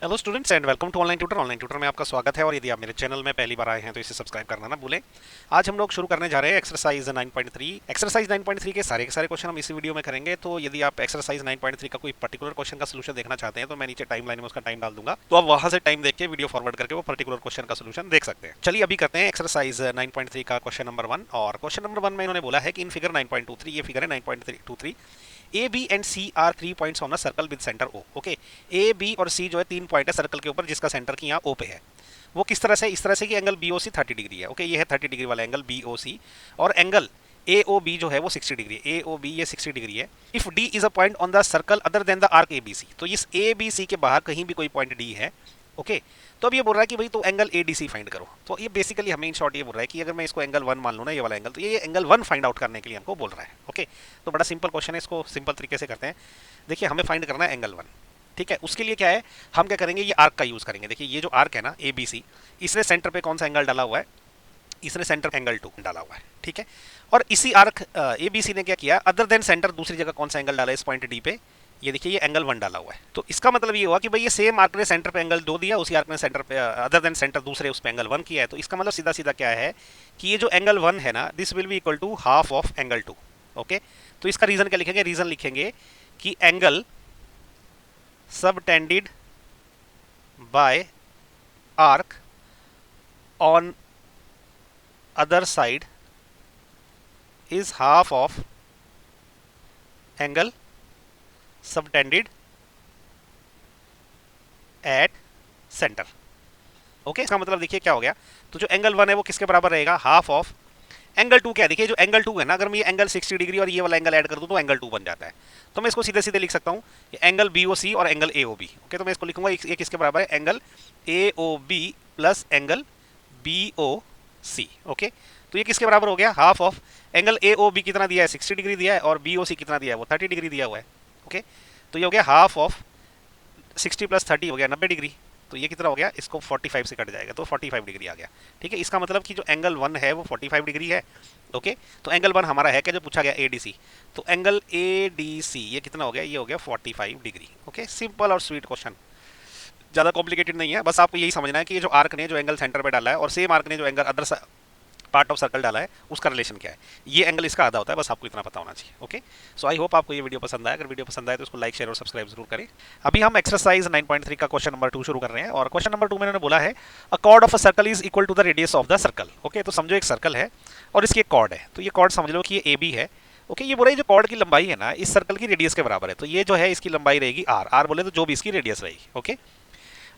Hello students and welcome to online tutor में आपका स्वागत है। और यदि आप मेरे चैनल में पहली बार आए हैं तो इसे सब्सक्राइब करना ना भूलें। आज हम लोग शुरू करने जा रहे हैं एक्सरसाइज 9.3। एक्सरसाइज 9.3 के सारे क्वेश्चन हम इसी वीडियो में करेंगे। तो यदि आप एक्सरसाइज 9.3 का कोई पर्टिकुलर क्वेश्चन का सोल्यूशन देखना चाहते हैं तो मैं नीचे टाइम लाइन में उसका टाइम डाल दूंगा, तो आप वहां से टाइम देख के वीडियो फॉरवर्ड करके वो पर्टिकुलर क्वेश्चन का सोल्यूशन देख सकते हैं। चलिए अभी करते हैं एक्सरसाइज 9.3 का क्वेश्चन नंबर 1। और क्वेश्चन नंबर 1 में इन्होंने बोला है कि इन फिगर 9.23, ये फिगर है 9.23, A B and C are 3 points on a circle with center O. Okay, A B और सी जो है 3 पॉइंट है सर्कल के ऊपर जिसका सेंटर की यहाँ ओ पे है। वो किस तरह से, इस तरह से कि एंगल बी ओ सी 30 डिग्री है। ओके, ये है 30 डिग्री वाला एंगल बी ओ सी, और एंगल ए ओ बी जो है वो 60 डिग्री है। ए ओ बी ये 60 डिग्री है। If D is a point on the circle other than the arc A B C, तो इस ए बी सी के बाहर कहीं भी कोई पॉइंट डी है। ओके, तो अब ये बोल रहा है कि भाई तो angle A D C find करो। तो ये बेसिकली हमें इन शॉर्ट ये बोल रहा है कि अगर मैं इसको एंगल 1 मान लूँ ना, ये वाला एंगल, तो ये एंगल 1 फाइंड आउट करने के लिए हमको बोल रहा है। ओके, तो बड़ा सिंपल क्वेश्चन है, इसको सिंपल तरीके से करते हैं। देखिए, हमें फाइंड करना है एंगल 1। ठीक है, उसके लिए क्या है, हम क्या करेंगे, ये आर्क का यूज करेंगे। देखिए, ये जो आर्क है ना ए बी सी, इसने सेंटर पे कौन सा एंगल डाला हुआ है, इसने सेंटर एंगल 2 डाला हुआ है। ठीक है, और इसी आर्क ए बी सी ने क्या किया, अदर देन सेंटर दूसरी जगह कौन सा एंगल डाला है इस पॉइंट डी पे, ये देखिए ये एंगल 1 डाला हुआ है। तो इसका मतलब ये हुआ कि भाई ये सेम आर्क ने सेंटर पे एंगल 2 दिया, उसी आर्क ने सेंटर पे अदर देन सेंटर दूसरे उस पे एंगल 1 किया है। तो इसका मतलब सीधा सीधा क्या है कि ये जो एंगल 1 है ना, this will be equal to half of angle 2। Okay, तो इसका रीजन क्या लिखेंगे, रीजन लिखेंगे कि angle subtended by arc on other side is half of angle subtended at center. Okay, इसका मतलब देखिए क्या हो गया, तो जो एंगल 1 है वो किसके बराबर रहेगा, हाफ ऑफ एंगल 2। क्या है, देखिए जो एंगल 2 है ना, अगर मैं ये एंगल 60 डिग्री और ये वाला एंगल ऐड कर दूं तो एंगल 2 बन जाता है। तो मैं इसको सीधे सीधे लिख सकता हूँ, एंगल बी ओ सी और angle A O B. Okay, तो मैं इसको लिखूंगा ये किसके बराबर है, angle A O B plus angle B O C. Okay, तो ये किसके बराबर हो गया, half of angle A O B कितना दिया है, 60 डिग्री दिया है, और बी ओ सी कितना दिया है, वो 30 डिग्री दिया हुआ है। ओके, तो ये हो गया हाफ ऑफ 60 प्लस 30 हो गया 90 डिग्री। तो ये कितना हो गया, इसको 45 से कट जाएगा तो 45 डिग्री आ गया। ठीक है, इसका मतलब कि जो एंगल 1 है वो 45 डिग्री है। ओके, तो एंगल 1 हमारा है क्या, जो पूछा गया ए डी सी, तो एंगल ए डी सी ये कितना हो गया, ये हो गया 45 डिग्री। ओके, सिंपल और स्वीट क्वेश्चन, ज़्यादा कॉम्प्लिकेटेड नहीं है। बस आपको यही समझना है कि ये जो आर्क ने जो एंगल सेंटर पे डाला है और सेम आर्क ने जो angle other part of circle डाला है उसका रिलेशन क्या है, ये एंगल इसका आधा होता है। बस आपको इतना पता होना चाहिए। ओके, सो आई होप आपको ये वीडियो पसंद आया। अगर वीडियो पसंद आए तो उसको लाइक शेयर और सब्सक्राइब जरूर करें। अभी हम एक्सरसाइज 9.3 का क्वेश्चन नंबर 2 शुरू कर रहे हैं। और क्वेश्चन नंबर 2 में इन्होंने बोला है a chord of a circle is equal to the radius of the circle. Okay, तो समझो एक सर्कल है और इसकी एक कॉर्ड है, तो ये कॉर्ड समझ लो कि ये ए बी है। ओके, ये बोला जो कॉर्ड की लंबाई है ना इस सर्कल की रेडियस के बराबर है, तो ये जो है इसकी लंबाई रहेगी आर। आर बोले तो जो भी इसकी रेडियस रहेगी। ओके,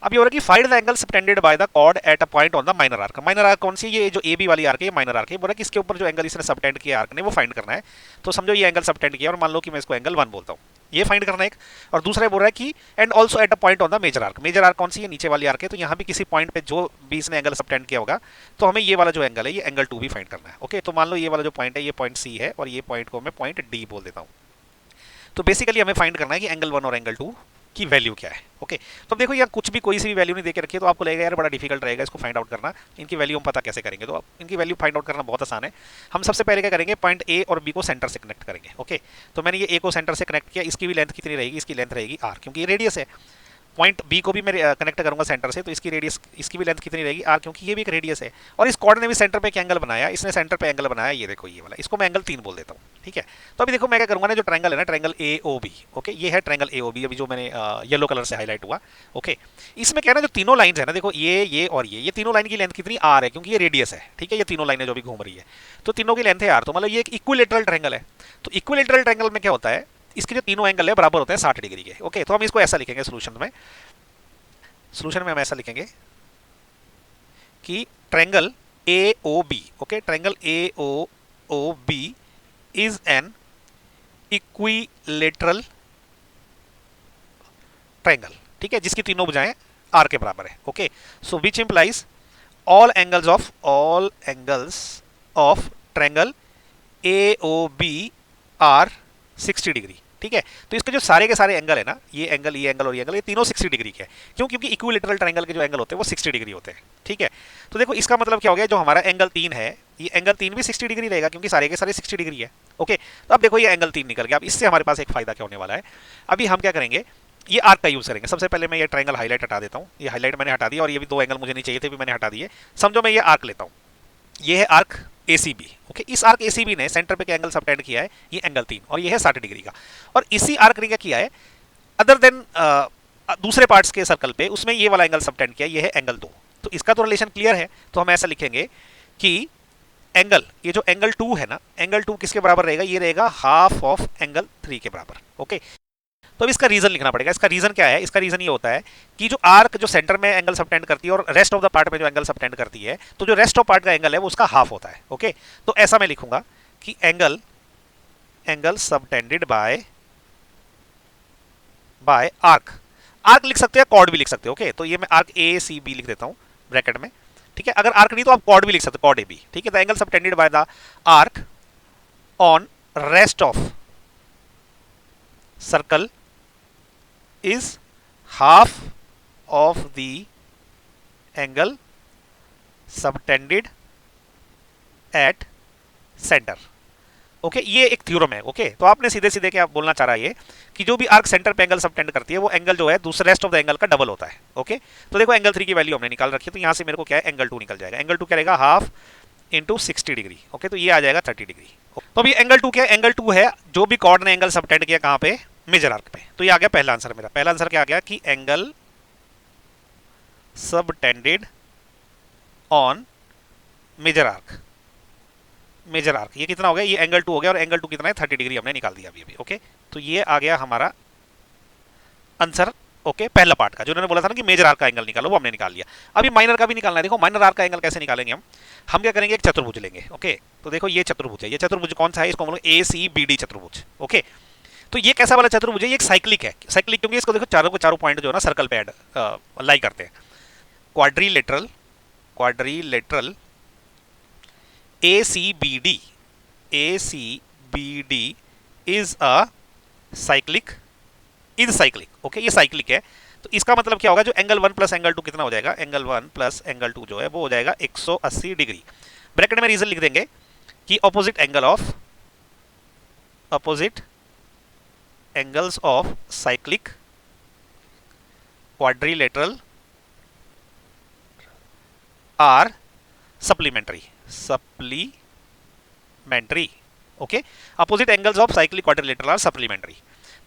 अब ये हो रहा है कि find the angle subtended by the chord at a point on the minor arc. Minor arc कौन सी, ये जो ए बी वाली आर्क है, ये माइनर आर्क है। बोला कि इसके ऊपर जो एंगल इसने सबटेंड किया आर्क ने वो फाइंड करना है। तो समझो ये एंगल सबटेंड किया और मान लो कि मैं इसको एंगल 1 बोलता हूँ, ये फाइंड करना है एक। और दूसरा बोल रहा है कि and also at a point on the major arc. Major arc कौन सी है, नीचे वाली आर्क है, तो यहाँ भी किसी पॉइंट पे जो भी इसने एंगल सबटेंड किया होगा तो हमें ये वाला जो एंगल है ये एंगल 2 भी फाइंड करना है। ओके, तो मान लो ये वाला जो पॉइंट है ये पॉइंट सी है और ये पॉइंट को मैं पॉइंट डी बोल देता हूँ। तो बेसिकली हमें फाइंड करना है कि एंगल 1 और एंगल 2 की वैल्यू क्या है। ओके, तो देखो यहाँ कुछ भी कोई सी भी वैल्यू नहीं देके रखी है तो आपको लगेगा यार बड़ा डिफिकल्ट रहेगा इसको फाइंड आउट करना, इनकी वैल्यू हम पता कैसे करेंगे। तो इनकी वैल्यू फाइंड आउट करना बहुत आसान है। हम सबसे पहले क्या करेंगे, पॉइंट ए और बी को सेंटर से कनेक्ट करेंगे। ओके, तो मैंने ये ए को सेंटर से कनेक्ट किया, इसकी भी लेंथ कितनी रहेगी, इसकी लेंथ रहेगी आर, क्योंकि ये रेडियस है। पॉइंट बी को भी मैं कनेक्ट करूंगा सेंटर से, तो इसकी रेडियस, इसकी भी लेंथ कितनी रहेगी आर, क्योंकि ये भी एक रेडियस है। और इस कॉर्ड ने भी सेंटर पे एक एंगल बनाया, इसने सेंटर पे एंगल बनाया, ये देखो ये वाला, इसको मैं एंगल 3 बोल देता हूँ। ठीक है, तो अभी देखो मैं क्या करूंगा ना, जो ट्रायंगल है ना, triangle A O B. Okay, ये है ट्रायंगल ए ओ बी, अभी जो मैंने येलो कलर से हाईलाइट हुआ। ओके, इसमें क्या है ना, जो तीनों लाइंस है ना, देखो ये और ये तीनों लाइन की लेंथ कितनी आर है, क्योंकि ये रेडियस है। ठीक है, ये तीनों लाइनें जो भी घूम रही है तो तीनों की लेंथ है आर। तो मतलब ये एक इक्विलेटरल ट्रायंगल है। तो इक्विलेटरल ट्रायंगल में क्या होता है, इसके जो तीनों एंगल है बराबर होते हैं 60 डिग्री के। ओके, तो हम इसको ऐसा लिखेंगे सोल्यूशन में हम ऐसा लिखेंगे कि triangle A O B, okay, triangle A O B is an equilateral triangle. ठीक है, जिसकी तीनों भुजाएं आर के बराबर है। Okay, so which implies all angles of triangle A O B are 60 degree. ठीक है, तो इसके जो सारे के सारे एंगल है ना, ये एंगल और ये एंगल, ये तीनों 60 डिग्री के हैं। क्यों, क्योंकि इक्विलेटरल ट्रायंगल के जो एंगल होते हैं वो 60 डिग्री होते हैं। ठीक है, तो देखो इसका मतलब क्या हो गया, जो हमारा एंगल 3 है ये एंगल 3 भी 60 डिग्री रहेगा, क्योंकि सारे के सारे 60 डिग्री है। ओके, तो अब देखो ये एंगल 3 निकल गया। अब इससे हमारे पास एक फायदा क्या होने वाला है, अभी हम क्या करेंगे, ये आर्क का यूज करेंगे। सबसे पहले मैं ये ट्रायंगल हाईलाइट हटा देता हूँ, ये हाईलाइट मैंने हटा दिया और ये भी दो एंगल मुझे नहीं चाहिए थे भी मैंने हटा दिए। समझो मैं ये आर्क लेता हूँ, ये है आर्क ACB। ओके, इस आर्क ACB ने सेंटर पे क्या एंगल सबटेंड किया है, ये एंगल 3 और ये है 60 डिग्री का। और इसी आर्क ने क्या किया है, अदर देन दूसरे पार्ट्स के सर्कल पे उसमें ये वाला एंगल सबटेंड किया, ये है एंगल 2। तो इसका तो रिलेशन क्लियर है। तो हम ऐसा लिखेंगे कि एंगल, ये जो एंगल 2 है ना, एंगल 2 किसके बराबर रहेगा, ये रहेगा हाफ ऑफ एंगल 3 के बराबर। ओके, तो अब इसका रीजन लिखना पड़ेगा। इसका रीजन क्या है, इसका रीजन ये होता है कि जो आर्क जो सेंटर में एंगल सबटेंड करती है और रेस्ट ऑफ द पार्ट में जो एंगल सबटेंड करती है, तो जो रेस्ट ऑफ पार्ट का एंगल है वो उसका हाफ होता है। ओके, तो ऐसा मैं लिखूंगा कि angle subtended by arc. Arc लिख सकते हैं, कॉर्ड भी लिख सकते हो। ओके, तो ये मैं आर्क ACB लिख देता हूं ब्रैकेट में। ठीक है, अगर आर्क नहीं तो आप कॉर्ड भी लिख सकते हो, कॉर्ड AB। ठीक है, the angle subtended by the arc on rest of circle is half of the angle subtended at center। Okay, ये एक थ्योरम है। ओके, तो आपने सीधे सीधे क्या बोलना चाह रहा है ये कि जो भी आर्क सेंटर पे एंगल सबटेंड करती है वो एंगल जो है दूसरे रेस्ट ऑफ द एंगल का डबल होता है। ओके, तो देखो एंगल 3 की वैल्यू हमने निकाल रखी है, तो यहां से मेरे को क्या है, एंगल 2 निकल जाएगा। एंगल 2 क्या रहेगा, हाफ इंटू 60 डिग्री। ओके, तो ये आ जाएगा 30 डिग्री। तो अभी एंगल 2 क्या है, एंगल 2 है जो भी कॉर्ड ने एंगल सबटेंड किया कहां पे, मेजर आर्क पे। तो ये आ गया पहला आंसर मेरा। पहला आंसर क्या आ गया कि angle subtended on major arc. Major arc ये कितना हो गया, ये एंगल 2 हो गया और एंगल 2 कितना है, 30 डिग्री हमने निकाल दिया अभी। ओके, तो ये आ गया हमारा आंसर। ओके, पहला पार्ट का जो उन्होंने बोला था ना कि मेजर आर्क का एंगल निकालो, वो हमने निकाल लिया। अभी माइनर का भी निकालना है। देखो माइनर आर्क का एंगल कैसे निकालेंगे हम क्या करेंगे, एक चतुर्भुज लेंगे। ओके, तो देखो ये चतुर्भुज है, ये चतुर्भुज कौन सा है, इसको हम लोग ACBD चतुर्भुज। ओके, तो ये कैसा वाला चतुर्भुज है, ये एक साइक्लिक है। साइक्लिक क्योंकि इसको देखो चारों को चारों पॉइंट जो है ना सर्कल पे ऐड लाई करते हैं। Quadrilateral ACBD is a cyclic, okay, ये साइक्लिक है। तो इसका मतलब क्या होगा, जो एंगल 1 प्लस एंगल 2 कितना हो जाएगा, एंगल 1 प्लस एंगल 2 जो है वो हो जाएगा 180 डिग्री। ब्रैकेट में रीजन लिख देंगे कि opposite angles of cyclic quadrilateral are supplementary. Okay, opposite angles of cyclic quadrilateral are supplementary.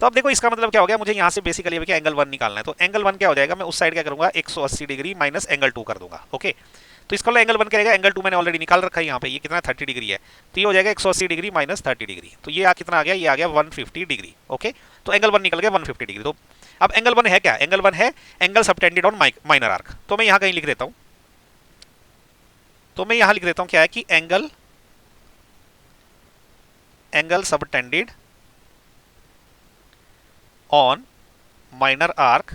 तो अब देखो इसका मतलब क्या हो गया, मुझे यहां से बेसिकली क्या एंगल 1 निकालना है। तो एंगल 1 क्या हो जाएगा, मैं उस साइड क्या करूंगा, 180 डिग्री माइनस एंगल 2 कर दूंगा। ओके, तो इसका एंगल 1 क्या रहेगा, एंगल 2 मैंने ऑलरेडी निकाल रखा है यहाँ पे, ये कितना 30 डिग्री है। तो ये हो जाएगा 180 डिग्री माइनस 30 डिग्री। तो ये कितना आ गया, ये आ गया 150 डिग्री। ओके, तो एंगल 1 निकल गया 150 डिग्री। तो अब एंगल 1 है क्या, एंगल 1 है angle subtended on minor arc. तो मैं यहां कहीं लिख देता हूं, क्या है कि angle subtended on minor arc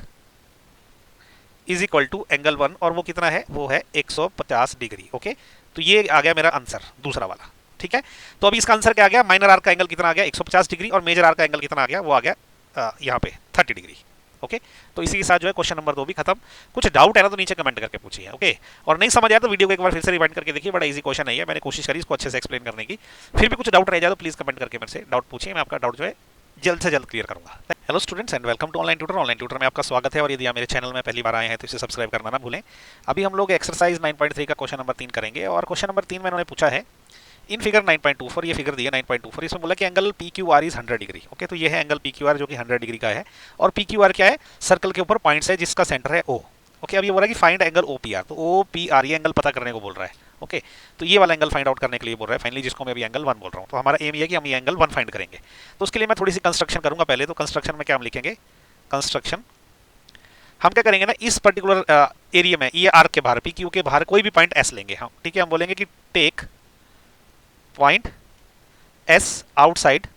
is equal to angle 1 और वो कितना है, वो है 150 डिग्री। ओके, तो ये आ गया मेरा आंसर दूसरा वाला। ठीक है, तो अभी इसका आंसर क्या आ गया, माइनर आर्क का एंगल कितना आ गया 150 डिग्री और मेजर आर्क का एंगल कितना आ गया, वो आ गया यहाँ पे 30 डिग्री। ओके, तो इसी के साथ जो है क्वेश्चन नंबर 2 भी खत्म। कुछ डाउट है ना तो नीचे कमेंट करके पूछिए। ओके, और नहीं समझ आया तो वीडियो को एक बार फिर से रिवाइंड करके देखिए, बड़ा इजी क्वेश्चन है ये, मैंने कोशिश करी इसको अच्छे से एक्सप्लेन करने की। फिर भी कुछ डाउट रह जाए तो प्लीज कमेंट करके मेरे से डाउट पूछिए, मैं आपका डाउट जो है जल्द से जल्द क्लियर करूंगा। Hello students and welcome to online tutor में आपका स्वागत है। और यदि आप मेरे चैनल में पहली बार आए हैं तो इसे सब्सक्राइब करना ना भूलें। अभी हम लोग एक्सरसाइज 9.3 का क्वेश्चन नंबर 3 करेंगे और क्वेश्चन नंबर 3 में उन्होंने पूछा है इन फिगर 9.24, ये फिगर दिया 9.24, इसमें बोला कि angle PQR is 100 degree. Okay, तो ये है एंगल PQR जो कि 100 डिग्री का है और PQR क्या है, सर्कल के ऊपर पॉइंट्स है जिसका सेंटर है O। ओके, अब ये बोल रहा है कि फाइंड एंगल OPR, तो OPR ये एंगल पता करने को बोल रहा है। ओके, तो ये वाला एंगल फाइंड आउट करने के लिए बोल रहा है फाइनली, जिसको मैं अभी एंगल 1 बोल रहा हूँ। तो हमारा एम ये है कि हम ये एंगल 1 फाइंड करेंगे। तो उसके लिए मैं थोड़ी सी कंस्ट्रक्शन करूंगा पहले। तो कंस्ट्रक्शन में क्या हम लिखेंगे, कंस्ट्रक्शन हम क्या करेंगे ना, इस पर्टिकुलर एरिया में ये आर्क के बाहर PQ के बाहर कोई भी पॉइंट S लेंगे हम। ठीक है, हम बोलेंगे कि take point S outside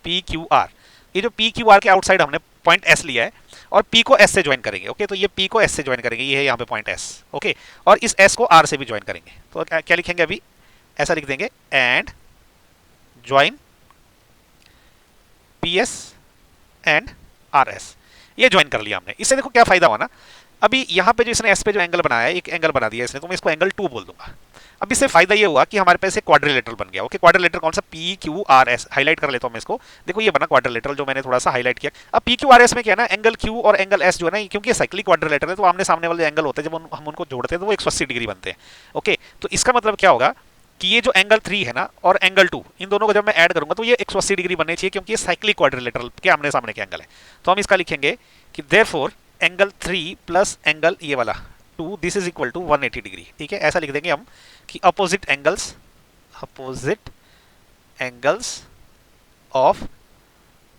PQR। ये जो PQR के आउटसाइड हमने पॉइंट S लिया है और P को S से ज्वाइन करेंगे। ओके, तो ये P को S से ज्वाइन करेंगे, ये है यहाँ पे पॉइंट S। ओके, और इस S को R से भी ज्वाइन करेंगे। तो क्या लिखेंगे अभी, ऐसा लिख देंगे and join PS and RS। ये ज्वाइन कर लिया हमने। इससे देखो क्या फायदा हुआ ना, अभी यहाँ पे जो इसने एस पे जो एंगल बनाया है, एक एंगल बना दिया इसने, तो मैं इसको एंगल 2 बोल दूंगा। अब इससे फायदा ये हुआ कि हमारे पास एक क्वाड्रिलेटरल बन गया। ओके, क्वाड्रिलेटरल कौन सा, P Q R S, highlight कर लेता हूँ मैं इसको। देखो ये बना क्वाड्रिलेटरल, जो मैंने थोड़ा सा हाईलाइट किया। अब पी क्यू आर एस में क्या है ना, एंगल क्यू और एंगल एस जो है ना, क्योंकि साइक्लिक क्वाड्रिलेटरल है, तो आमने सामने वाले एंगल होते हैं, जब हम उनको जोड़ते हैं तो वो 180 डिग्री बनते हैं। ओके, तो इसका मतलब क्या होगा कि ये जो एंगल 3 है ना और एंगल 2, इन दोनों को जब मैं ऐड करूंगा तो ये 180 डिग्री बनने चाहिए, क्योंकि ये साइक्लिक क्वाड्रिलेटरल के आमने सामने के एंगल है। तो हम इसका लिखेंगे कि देयरफॉर एंगल 3 प्लस एंगल ये वाला 2, this is equal to 180 degree. ठीक है, ऐसा लिख देंगे हम कि opposite angles of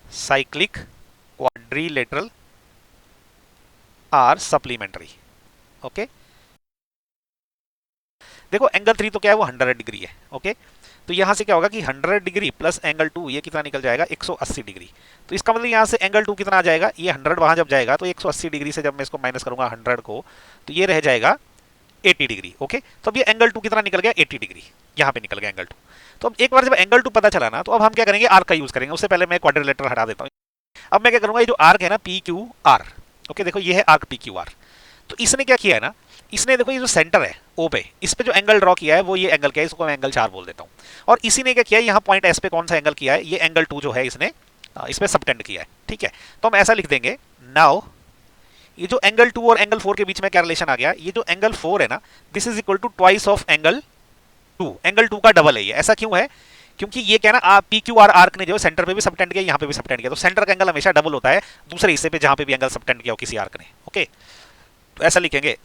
cyclic quadrilateral are supplementary. Okay, देखो एंगल 3 तो क्या है, वो 100 डिग्री है। ओके, तो यहां से क्या होगा कि 100 डिग्री प्लस एंगल 2, ये कितना निकल जाएगा, 180 डिग्री। तो इसका मतलब यहां से एंगल 2 कितना आ जाएगा, ये 100 वहां जब जाएगा तो 180 डिग्री से जब मैं इसको माइनस करूंगा 100 को, तो ये रह जाएगा 80 डिग्री। ओके, तो अब ये एंगल 2 कितना निकल गया, 80 डिग्री, यहां पे निकल गया एंगल 2। तो अब एक बार जब एंगल 2 पता चला ना, तो अब हम क्या करेंगे, आर्क का यूज करेंगे। उससे पहले मैं क्वाड्रिलेटरल हटा देता हूं। अब मैं क्या करूंगा, ये जो आर्क है ना पी क्यू आर, ओके देखो ये है आर्क पी क्यू आर। तो इसने क्या किया है ना, इसने देखो ये जो सेंटर है ओ पे, इस पे जो एंगल ड्रॉ किया है वो ये एंगल क्या है, इसको मैं एंगल 4 बोल देता हूँ। और इसी ने क्या किया है, यहाँ पॉइंट एस पे कौन सा एंगल किया है, ये एंगल 2 जो है इसने इस पे सबटेंड किया है। ठीक है, तो हम ऐसा लिख देंगे, नाउ ये जो एंगल 2 और एंगल 4 के बीच में क्या रिलेशन आ गया, ये जो एंगल 4 है ना, this is equal to twice of angle 2, angle 2 का डबल है ये। ऐसा क्यों है, क्योंकि ये क्या है ना, पी क्यू आर आर्क ने जो सेंटर पे भी सबटेंड किया, यहाँ पे भी सबटेंड किया, तो सेंटर का एंगल हमेशा डबल होता है दूसरे हिस्से पे जहां पे भी एंगल सबटेंड किया हो किसी आर्क ने। ओके, तो ऐसा लिखेंगे,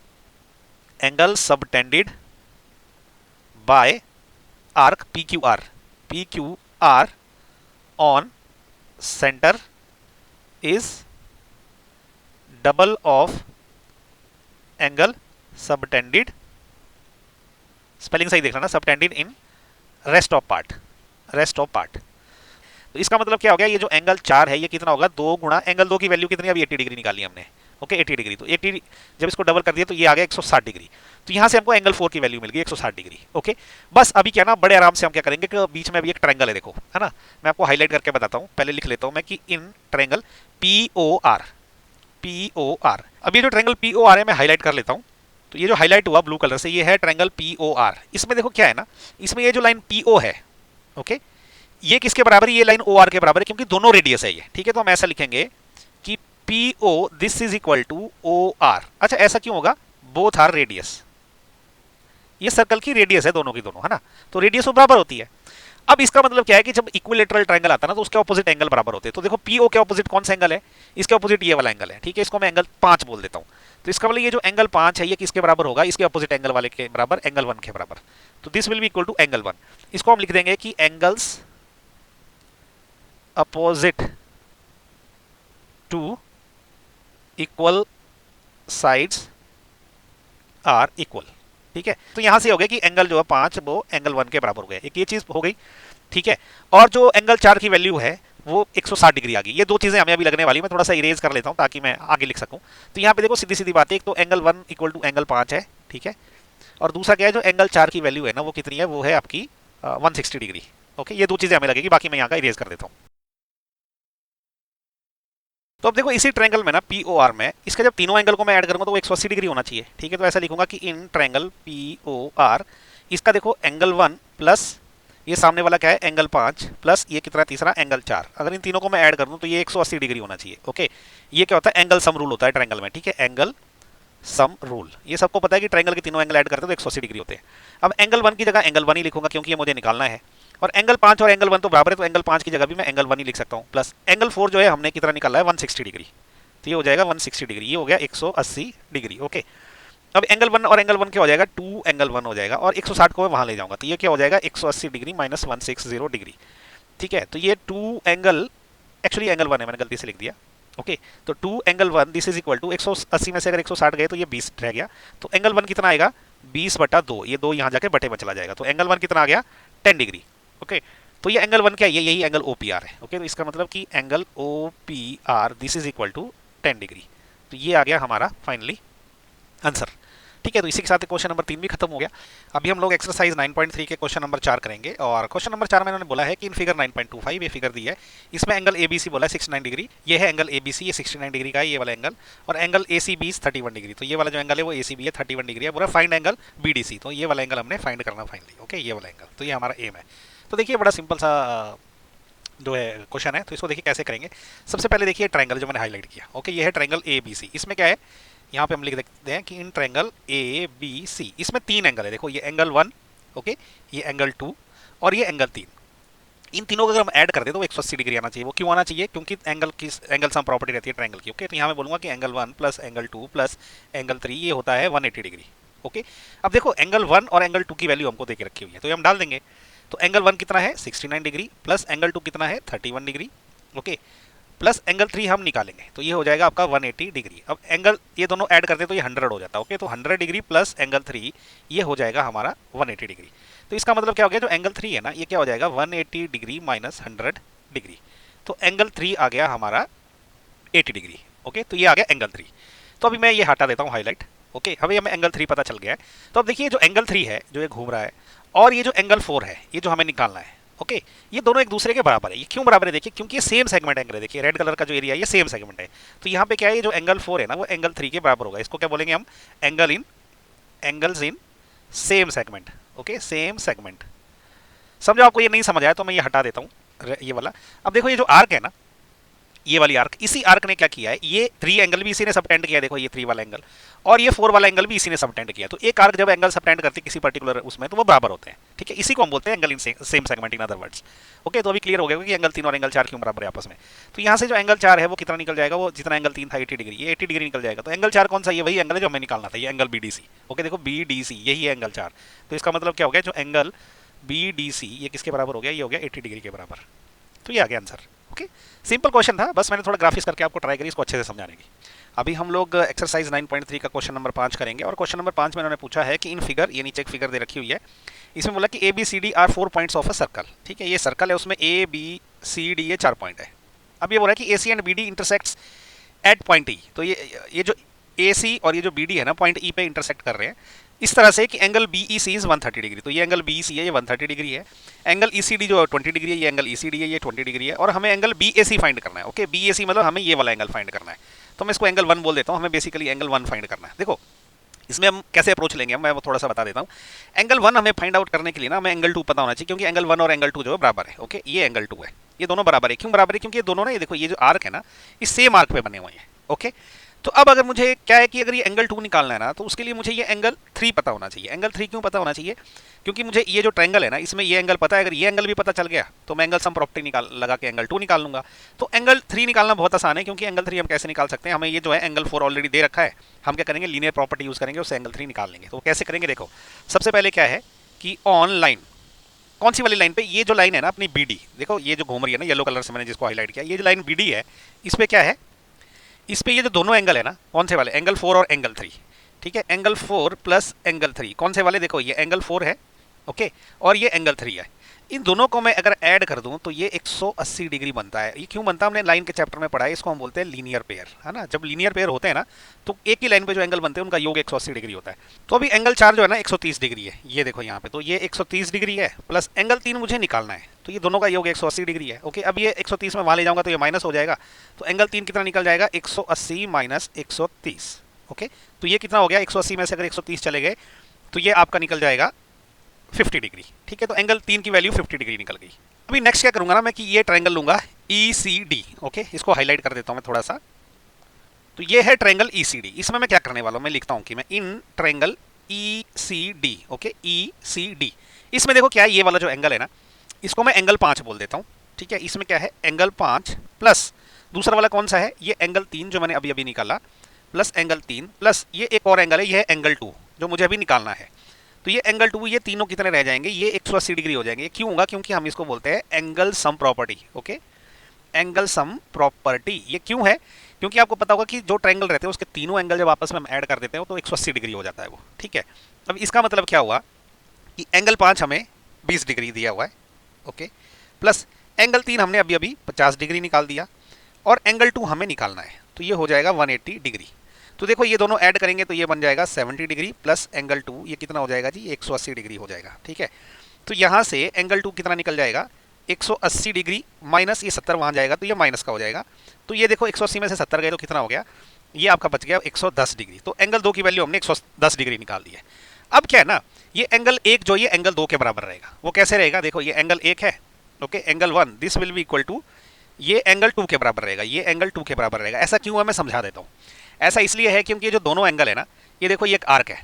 angle subtended by arc P Q R on centre is double of angle subtended, spelling सही देखना ना, subtended in rest of part. तो इसका मतलब क्या हो गया, ये जो एंगल 4 है ये कितना होगा, 2 गुणा एंगल 2 की वैल्यू कितनी, अभी 80 डिग्री निकाली हमने। ओके, 80 डिग्री, तो 80 जब इसको डबल कर दिया तो ये आ गया 160 डिग्री। तो यहाँ से हमको एंगल 4 की वैल्यू मिल गई 160 डिग्री। ओके, बस अभी क्या ना, बड़े आराम से हम क्या करेंगे कि बीच में अभी एक ट्रायंगल है, देखो है ना, मैं आपको हाईलाइट करके बताता हूँ। पहले लिख लेता हूँ मैं कि in triangle P O R, अब ये जो ट्रायंगल पी ओ आर है मैं हाईलाइट कर लेता हूँ। तो ये जो हाईलाइट हुआ ब्लू कलर से, ये है ट्रायंगल पी ओ आर। इसमें देखो क्या है ना, इसमें ये जो लाइन पी ओ है, ओके, ये किसके बराबर है, ये लाइन ओ आर के बराबर है, क्योंकि दोनों रेडियस है ये। ठीक है, तो हम ऐसा लिखेंगे कि P O this is equal to O R. अच्छा, ऐसा क्यों होगा, बोथ आर रेडियस, ये सर्कल की रेडियस है दोनों की दोनों, है ना, तो रेडियस वो बराबर होती है। अब इसका मतलब क्या है कि जब इक्विलेटरल ट्रायंगल आता है ना, तो उसके ऑपोजिट एंगल बराबर होते हैं। तो देखो पीओ के ऑपोजिट कौन सा एंगल है, इसके ऑपोजिट ये वाला एंगल है। ठीक है, इसको मैं एंगल 5 बोल देता हूँ। तो इसका मतलब ये जो एंगल 5 है ये किसके बराबर होगा, इसके ऑपोजिट एंगल वाले के बराबर, एंगल 1 के बराबर। तो this will be equal to angle 1। इसको हम लिख देंगे कि angles opposite to equal sides are equal. ठीक है, तो यहां से हो गया कि एंगल जो है 5 वो एंगल 1 के बराबर हो गया, एक ये चीज हो गई। ठीक है, और जो एंगल 4 की वैल्यू है वो 160 डिग्री आ गई। ये दो चीजें हमें अभी लगने वाली, मैं थोड़ा सा इरेज कर लेता हूं ताकि मैं आगे लिख सकूं। तो यहाँ पे देखो सीधी सीधी बात है, एक तो एंगल 1 इक्वल टू एंगल 5 है। ठीक है, और दूसरा क्या है, जो एंगल 4 की वैल्यू है ना वो कितनी है, वो है आपकी 160 डिग्री। ओके, ये दो चीजें हमें लगेगी, बाकी मैं यहाँ का इरेज कर देता हूँ। तो अब देखो इसी ट्रायंगल में ना पी ओ आर में, इसके जब तीनों एंगल को मैं ऐड करूंगा तो वो 180 डिग्री होना चाहिए। ठीक है, तो ऐसा लिखूंगा कि in triangle P O R, इसका देखो एंगल 1 प्लस ये सामने वाला क्या है एंगल 5 प्लस ये कितना तीसरा एंगल 4, अगर इन तीनों को मैं ऐड कर दूं तो ये 180 डिग्री होना चाहिए। ओके, ये क्या होता है, एंगल सम रूल होता है ट्रायंगल में। ठीक है, एंगल सम रूल, ये सबको पता है कि ट्रायंगल के तीनों एंगल ऐड करते हैं तो 180 डिग्री होते हैं। अब एंगल 1 की जगह एंगल 1 ही लिखूंगा क्योंकि ये मुझे निकालना है, और एंगल 5 और एंगल 1 तो बराबर है, तो एंगल 5 की जगह भी मैं एंगल 1 ही लिख सकता हूँ, प्लस एंगल 4 जो है हमने कितना निकाला है 160 डिग्री, तो ये हो जाएगा 160 डिग्री, ये हो गया 180 डिग्री। ओके, अब एंगल 1 और एंगल 1 क्या हो जाएगा, 2 एंगल 1 हो जाएगा, और 160 को मैं वहां ले जाऊंगा तो ये क्या हो जाएगा 180 डिग्री माइनस 160 डिग्री। ठीक है, तो ये 2 एंगल, एक्चुअली एंगल 1 है, मैंने गलती से लिख दिया। ओके, तो 2 angle 1 this is equal to 180 में से अगर 160 गए तो ये 20 रह गया, तो एंगल 1 कितना आएगा 20/2, ये 2 यहाँ जाके बटे में चला जाएगा, तो एंगल 1 कितना आ गया 10 डिग्री। ओके, तो ये एंगल 1 क्या है, ये यही एंगल OPR है। ओके, तो इसका मतलब कि angle OPR this is equal to 10 degree. तो ये आ गया हमारा फाइनली आंसर। ठीक है, तो इसी के साथ क्वेश्चन नंबर 3 भी खत्म हो गया। अभी हम लोग एक्सरसाइज 9.3 के क्वेश्चन नंबर 4 करेंगे, और क्वेश्चन नंबर 4 में इन्होंने बोला है कि इन फिगर 9.25 ये फिगर दी है, इसमें एंगल ABC बोला है 69 डिग्री, ये है एंगल ABC, ये 69 डिग्री का है ये वाला एंगल, और एंगल ACB 31 डिग्री, तो ये वाला जो एंगल है वो ACB है 31 डिग्री है, पूरा फाइंड एंगल BDC, तो ये वाला एंगल हमने फाइंड करना फाइनली। ओके, ये वाला एंगल, तो ये हमारा एम है। तो देखिए बड़ा सिंपल सा जो है क्वेश्चन है, तो इसको देखिए कैसे करेंगे। सबसे पहले देखिए ट्रायंगल जो मैंने हाईलाइट किया, ओके, ये है ट्रायंगल ABC। इसमें क्या है, यहाँ पे हम लिख देते हैं कि इन ट्रायंगल ABC, इसमें 3 एंगल है, देखो ये एंगल 1, ओके, ये एंगल 2 और ये एंगल 3। इन तीनों को अगर हम ऐड कर दे तो 180 डिग्री आना चाहिए। वो क्यों आना चाहिए, क्योंकि एंगल सम प्रॉपर्टी रहती है ट्रायंगल की। ओके, तो यहाँ मैं बोलूँगा कि angle 1 plus angle 2 plus angle 3 ये होता है 180 डिग्री। ओके, अब देखो एंगल 1 और एंगल 2 की वैल्यू हमको दे के रखी हुई है, तो ये हम डाल देंगे। तो एंगल 1 कितना है 69 डिग्री, प्लस एंगल 2 कितना है 31 डिग्री, ओके, प्लस एंगल 3 हम निकालेंगे, तो ये हो जाएगा आपका 180 डिग्री। अब एंगल ये दोनों ऐड करते तो ये 100 हो जाता है। ओके, तो 100 डिग्री प्लस एंगल 3 ये हो जाएगा हमारा 180 डिग्री। तो इसका मतलब क्या हो गया, जो एंगल 3 है ना ये क्या हो जाएगा 180 डिग्री माइनस 100 डिग्री, तो एंगल 3 आ गया हमारा 80 डिग्री। ओके, तो ये आ गया एंगल 3। तो अभी मैं ये हटा देता हूँ हाईलाइट। ओके, अभी हमें एंगल 3 पता चल गया है। तो अब देखिए जो एंगल 3 है जो ये घूम रहा है, और ये जो एंगल 4 है ये जो हमें निकालना है, ओके, ये दोनों एक दूसरे के बराबर है। ये क्यों बराबर है, देखिए क्योंकि ये सेम सेगमेंट एंगल है। देखिए रेड कलर का जो एरिया है ये सेम सेगमेंट है, तो यहाँ पे क्या है, ये जो एंगल 4 है ना वो एंगल 3 के बराबर होगा। इसको क्या बोलेंगे हम, angles in same segment. Okay, same segment. समझो आपको ये नहीं समझ आया तो मैं ये हटा देता हूँ ये वाला। अब देखो ये जो आर्क है ना, ये वाली आर्क, इसी आर्क ने क्या किया है, ये 3 एंगल भी इसी ने सबटेंड किया है, देखो ये 3 वाला एंगल, और ये 4 वाला एंगल भी इसी ने सबटेंड किया। तो एक आर्क जब एंगल सबटेंड करती है किसी पर्टिकुलर उसमें तो वो बराबर होते हैं। ठीक है, इसी को हम बोलते हैं angle in same segment in other words. Okay, तो अभी क्लियर हो गया कि एंगल 3 और एंगल 4 क्यों बराबर है आपस में। तो यहाँ से जो एंगल 4 है वो कितना निकल जाएगा, वो जितना एंगल 3 था 80 डिग्री, ये 80 डिग्री निकल जाएगा। तो एंगल 4 कौन सा, ये वही एंगल है जो हमें निकालना था, ये एंगल BDC। ओके, देखो BDC यही है एंगल 4। तो इसका मतलब क्या हो गया, जो एंगल BDC ये किसके बराबर हो गया, ये हो गया 80 डिग्री के बराबर। तो ये आ गया आंसर। ओके, सिंपल क्वेश्चन था, बस मैंने थोड़ा ग्राफिक्स करके आपको ट्राई करी इसको अच्छे से समझाने की। अभी हम लोग एक्सरसाइज 9.3 का क्वेश्चन नंबर 5 करेंगे, और क्वेश्चन नंबर 5 में उन्होंने पूछा है कि इन फिगर, ये नीचे एक फिगर दे रखी हुई है, इसमें बोला कि ABCD are 4 points of a circle. ठीक है, ये सर्कल है, उसमें ABCD ये 4 पॉइंट है। अब ये बोला कि AC and BD intersects at point E। तो ये जो AC और ये जो BD है ना पॉइंट E पे इंटरसेक्ट कर रहे हैं इस तरह से कि एंगल BEC इज 130 डिग्री। तो ये एंगल BEC है, ये 130 डिग्री है। एंगल ECD जो 20 डिग्री है, ये एंगल ECD है, ये 20 डिग्री है। और हमें एंगल BAC फाइंड करना है। ओके, BAC मतलब हमें ये वाला एंगल फाइंड करना है, तो मैं इसको एंगल 1 बोल देता हूँ। हमें बेसिकली एंगल 1 फाइंड करना है। देखो इसमें हम कैसे अप्रोच लेंगे, मैं वो थोड़ा सा बता देता हूँ। एंगल 1 हमें फाइंड आउट करने के लिए ना हमें एंगल 2 पता होना चाहिए, क्योंकि एंगल 1 और एंगल 2 जो है बराबर है। ओके, ये एंगल 2 है, ये दोनों बराबर है। क्यों बराबर है, क्योंकि ये दोनों ना, ये देखो ये जो आर्क है ना इस सेम आर्क पे बने हुए हैं। ओके, तो अब अगर मुझे क्या है कि अगर ये एंगल 2 निकालना है ना तो उसके लिए मुझे ये एंगल 3 पता होना चाहिए। एंगल 3 क्यों पता होना चाहिए, क्योंकि मुझे ये जो ट्रायंगल है ना इसमें ये एंगल पता है। अगर ये एंगल भी पता चल गया तो मैं एंगल सम प्रॉपर्टी लगा के एंगल 2 निकाल लूंगा। तो एंगल 3 निकालना बहुत आसान है, क्योंकि एंगल 3 हम कैसे निकाल सकते हैं, हमें ये जो है एंगल 4 ऑलरेडी दे रखा है। हम क्या करेंगे, लीनियर प्रॉपर्टी यूज करेंगे, उससे एंगल 3 निकाल लेंगे। तो कैसे करेंगे, देखो सबसे पहले क्या है कि ऑन लाइन, कौन सी वाली लाइन पे, ये जो लाइन है ना अपनी BD, देखो ये जो घूम रही है ना येलो कलर से मैंने जिसको हाईलाइट किया, ये जो लाइन BD है इस पे क्या है, इस पे ये जो दोनों एंगल है ना कौन से वाले, एंगल 4 और एंगल 3। ठीक है, एंगल 4 प्लस एंगल 3 कौन से वाले, देखो ये एंगल 4 है, ओके, और ये एंगल 3 है। इन दोनों को मैं अगर ऐड कर दूं तो ये 180 डिग्री बनता है। ये क्यों बनता है, हमने लाइन के चैप्टर में पढ़ा है, इसको हम बोलते हैं लीनियर पेयर, है ना। जब लीनियर पेयर होते हैं ना तो एक ही लाइन पे जो एंगल बनते हैं उनका योग 180 डिग्री होता है। तो अभी एंगल 4 जो है ना 130 डिग्री है, ये देखो यहाँ पे, तो ये 130 डिग्री है, प्लस एंगल 3 मुझे निकालना है, तो ये दोनों का योग 180 डिग्री है। ओके, अब ये 130 में वहाँ ले जाऊंगा तो ये माइनस हो जाएगा, तो एंगल 3 कितना निकल जाएगा, 180 माइनस 130। ओके, तो ये कितना हो गया, 180 में से अगर 130 चले गए तो ये आपका निकल जाएगा 50 डिग्री। ठीक है, तो एंगल 3 की वैल्यू 50 डिग्री निकल गई। अभी नेक्स्ट क्या करूंगा ना मैं कि ये ट्रायंगल लूंगा ECD। ओके, इसको हाईलाइट कर देता हूं मैं थोड़ा सा। तो ये है ट्रायंगल ECD। इसमें मैं क्या करने वाला हूं, मैं लिखता हूं कि मैं in triangle ECD। Okay, ECD, इसमें देखो क्या है, ये वाला जो एंगल है ना इसको मैं एंगल 5 बोल देता हूं। ठीक है, इसमें क्या है एंगल 5 प्लस दूसरा वाला कौन सा है, ये एंगल 3 जो मैंने अभी अभी निकाला, प्लस एंगल 3 प्लस ये एक और एंगल है, ये है एंगल 2 जो मुझे अभी निकालना है। तो ये एंगल 2, ये तीनों कितने रह जाएंगे, ये 180 डिग्री हो जाएंगे। क्यों होगा, क्योंकि हम इसको बोलते हैं angle sum property. Okay, angle sum property ये क्यों है, क्योंकि आपको पता होगा कि जो ट्रायंगल रहते हैं उसके तीनों एंगल जब आपस में हम ऐड कर देते हैं तो 180 डिग्री हो जाता है वो। ठीक है, अब इसका मतलब क्या हुआ कि एंगल 5 हमें 20 डिग्री दिया हुआ है। ओके, प्लस एंगल 3 हमने अभी अभी 50 डिग्री निकाल दिया, और एंगल 2 हमें निकालना है, तो ये हो जाएगा 180 डिग्री। तो देखो ये दोनों ऐड करेंगे तो ये बन जाएगा 70 डिग्री प्लस एंगल 2, ये कितना हो जाएगा जी 180 डिग्री हो जाएगा। ठीक है, तो यहाँ से एंगल 2 कितना निकल जाएगा 180 डिग्री माइनस ये 70 वहाँ जाएगा तो ये माइनस का हो जाएगा। तो ये देखो 180 में से 70 गए तो कितना हो गया, ये आपका बच गया 110 डिग्री। तो एंगल 2 की वैल्यू हमने 110 डिग्री निकाल दी है। अब क्या है ना, ये एंगल 1 जो ये एंगल 2 के बराबर रहेगा, वो कैसे रहेगा, देखो ये एंगल 1 है, okay, angle 1 this will be equal to ये एंगल 2 के बराबर रहेगा, ये एंगल 2 के बराबर रहेगा। ऐसा क्यों है मैं समझा देता हूँ। ऐसा इसलिए है क्योंकि ये जो दोनों एंगल है ना, ये देखो ये एक आर्क है,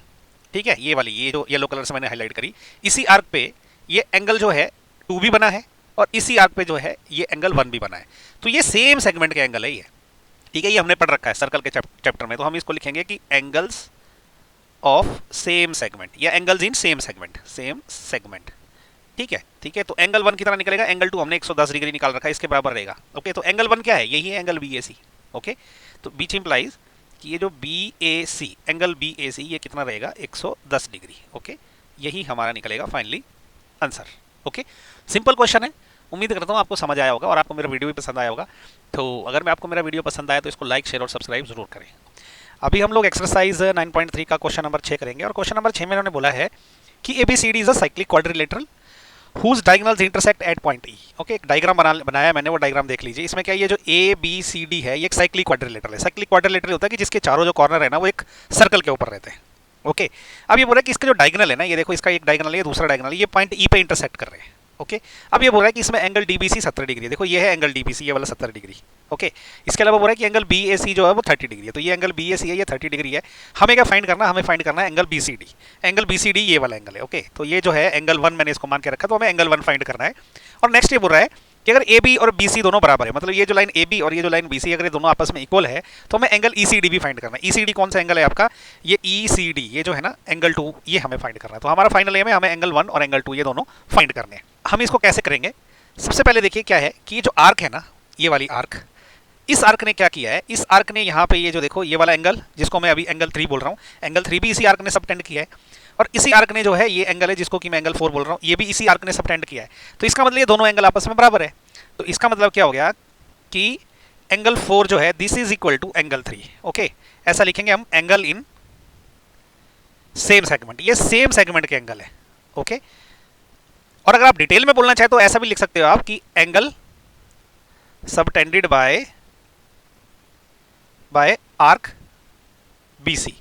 ठीक है, ये वाली ये जो येलो कलर से मैंने हाईलाइट करी, इसी आर्क पे ये एंगल जो है 2 भी बना है और इसी आर्क पे जो है ये एंगल 1 भी बना है। तो ये सेम सेगमेंट के एंगल है ये, ठीक है, ये हमने पढ़ रखा है सर्कल के चैप्टर में। तो हम इसको लिखेंगे कि एंगल्स ऑफ सेम सेगमेंट या angles in same segment, same segment. ठीक है, ठीक है, तो एंगल 1 कितना निकलेगा, एंगल 2 हमने 110 डिग्री निकाल रखा है, इसके बराबर रहेगा। ओके, तो एंगल 1 क्या है, यही है एंगल BAC। ओके, तो बीच इंप्लाइज कि ये जो BAC एंगल BAC ये कितना रहेगा 110 डिग्री। ओके, यही हमारा निकलेगा finally answer. Okay, simple question है, उम्मीद करता हूँ आपको समझ आया होगा और आपको मेरा वीडियो भी पसंद आया होगा। तो अगर मैं आपको मेरा वीडियो पसंद आया तो इसको लाइक शेयर और सब्सक्राइब जरूर करें। अभी हम लोग एक्सरसाइज 9.3 का क्वेश्चन नंबर 6 करेंगे और क्वेश्चन नंबर 6 में उन्होंने बोला है कि ABCD is a cyclic quadrilateral whose diagonals intersect at point E। Okay, एक डायग्राम बनाया मैंने, वो डायग्राम देख लीजिए। इसमें क्या ये जो ABCD है ये एक साइक्लिक क्वाड्रिलेटरल है। साइक्लिक क्वाड्रिलेटरल होता है कि जिसके चारों जो कॉर्नर है ना वो एक सर्कल के ऊपर रहते हैं। ओके, अब ये बोल रहा है कि इसका जो डायगोनल है ना, ये देखो इसका एक डायगोनल है, दूसरा डायगोनल, ये पॉइंट E पे इंटरसेक्ट कर रहे हैं। ओके, अब ये बोल रहा है कि इसमें एंगल DBC 70 डिग्री है। देखो ये है एंगल DBC, ये वाला 70 डिग्री। ओके, इसके अलावा बोल रहा है कि एंगल BAC जो है वो 30 डिग्री है। तो ये एंगल BAC है, ये 30 डिग्री है। हमें क्या फाइंड करना है, हमें फाइंड करना है एंगल BCD। एंगल BCD ये वाला एंगल है। ओके, तो ये जो है एंगल 1 मैंने इसको मान के रखा, तो हमें एंगल 1 फाइंड करना है। और नेक्स्ट ये बोल रहा है कि अगर AB और BC दोनों बराबर है, मतलब ये जो लाइन AB और ये जो लाइन BC अगर ये दोनों आपस में इक्वल है, तो हमें एंगल ECD भी फाइंड करना है। ECD कौन सा एंगल है आपका, ये ECD, ये जो है ना एंगल 2, ये हमें फाइंड करना है। तो हमारा फाइनल एम है हमें एंगल 1 और एंगल 2 ये दोनों फाइंड करने हैं। हम इसको कैसे करेंगे, सबसे पहले देखिए क्या है कि ये जो आर्क है ना, ये वाली आर्क, इस आर्क ने क्या किया है, इस आर्क ने यहाँ पे ये जो देखो ये वाला एंगल जिसको मैं अभी एंगल 3 बोल रहा हूँ, एंगल 3 भी इसी आर्क ने सबटेंड किया है। और इसी आर्क ने जो है ये एंगल है जिसको कि मैं एंगल 4 बोल रहा हूँ, ये भी इसी आर्क ने सबटेंड किया है। तो इसका मतलब ये दोनों एंगल आपस में बराबर है। तो इसका मतलब क्या हो गया कि एंगल 4 जो है this is equal to angle 3। Okay, ऐसा लिखेंगे हम, एंगल इन सेम सेगमेंट, ये सेम सेगमेंट के एंगल है। ओके, और अगर आप डिटेल में बोलना चाहे तो ऐसा भी लिख सकते हो आप कि angle subtended by arc BC।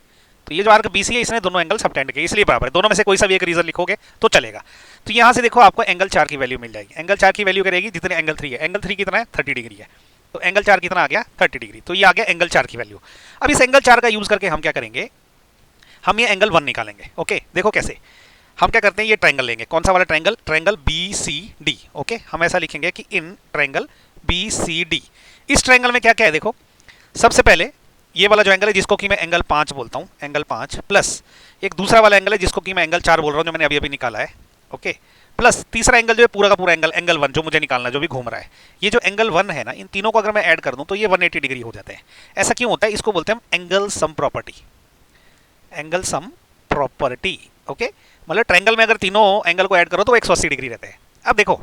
तो ये जो आर्क BC है इसने दोनों एंगल सबटेंड किए, इसलिए बराबर है। दोनों में से कोई सा भी एक रीजन लिखोगे तो चलेगा। तो यहां से देखो आपको एंगल 4 की वैल्यू मिल जाएगी। एंगल 4 की वैल्यू करेगी जितने एंगल 3 है। एंगल 3 कितना है 30 डिग्री है, तो एंगल 4 कितना आ गया 30 डिग्री। तो ये आ गया एंगल 4 की वैल्यू। अब इस एंगल 4 का यूज करके हम क्या करेंगे, हम ये एंगल 1 निकालेंगे। ओके, देखो कैसे, हम क्या करते हैं, ये ट्रायंगल लेंगे। कौन सा वाला ट्रायंगल, ट्रायंगल BCD। ओके, हम ऐसा लिखेंगे कि इन ट्रायंगल BCD, इस ट्रायंगल में क्या क्या है, देखो सबसे पहले ये वाला जो एंगल है जिसको कि मैं एंगल 5 बोलता हूँ, एंगल 5 प्लस एक दूसरा वाला एंगल है जिसको कि मैं एंगल 4 बोल रहा हूँ जो मैंने अभी अभी निकाला है। ओके, प्लस तीसरा एंगल जो है पूरा का पूरा एंगल, एंगल 1 जो मुझे निकालना है, जो भी घूम रहा है। ये जो एंगल 1 है ना, इन तीनों को अगर मैं ऐड कर दूं तो ये 180 डिग्री हो जाते हैं। ऐसा क्यों होता है, इसको बोलते हैं हम angle sum property, angle sum property. Okay, मतलब ट्रायंगल में अगर तीनों एंगल को ऐड करो तो 180 डिग्री रहते हैं। अब देखो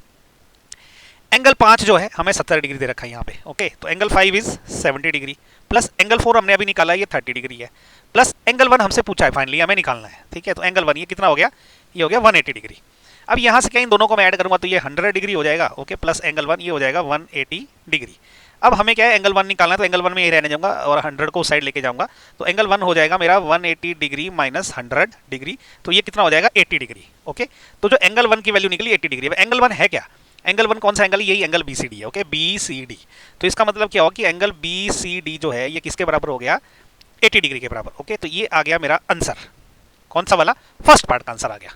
एंगल 5 जो है हमें 70 डिग्री दे रखा है यहाँ पे। ओके, तो angle 5 is 70 degree plus angle 4 हमने अभी निकाला है, ये 30 डिग्री है, प्लस एंगल 1 हमसे पूछा है फाइनली हमें निकालना है। ठीक है, तो एंगल 1 ये कितना हो गया, ये हो गया 180 डिग्री। अब यहाँ से क्या इन दोनों को मैं ऐड करूँगा तो ये 100 डिग्री हो जाएगा। ओके, प्लस एंगल 1 ये हो जाएगा 180 डिग्री। अब हमें क्या है एंगल 1 निकालना है, तो एंगल 1 में ये रहने जाऊंगा और 100 को साइड लेके जाऊंगा। तो एंगल 1 हो जाएगा मेरा 180 डिग्री माइनस 100 डिग्री, तो ये कितना हो जाएगा 80 डिग्री। ओके, तो जो एंगल 1 की वैल्यू निकली 80 डिग्री। अब एंगल 1 है क्या, एंगल 1 कौन सा एंगल है, यही एंगल BCD है। ओके, BCD, तो इसका मतलब क्या होगा कि एंगल BCD जो है ये किसके बराबर हो गया 80 डिग्री के बराबर। ओके, तो ये आ गया मेरा आंसर, कौन सा वाला, फर्स्ट पार्ट का आंसर आ गया।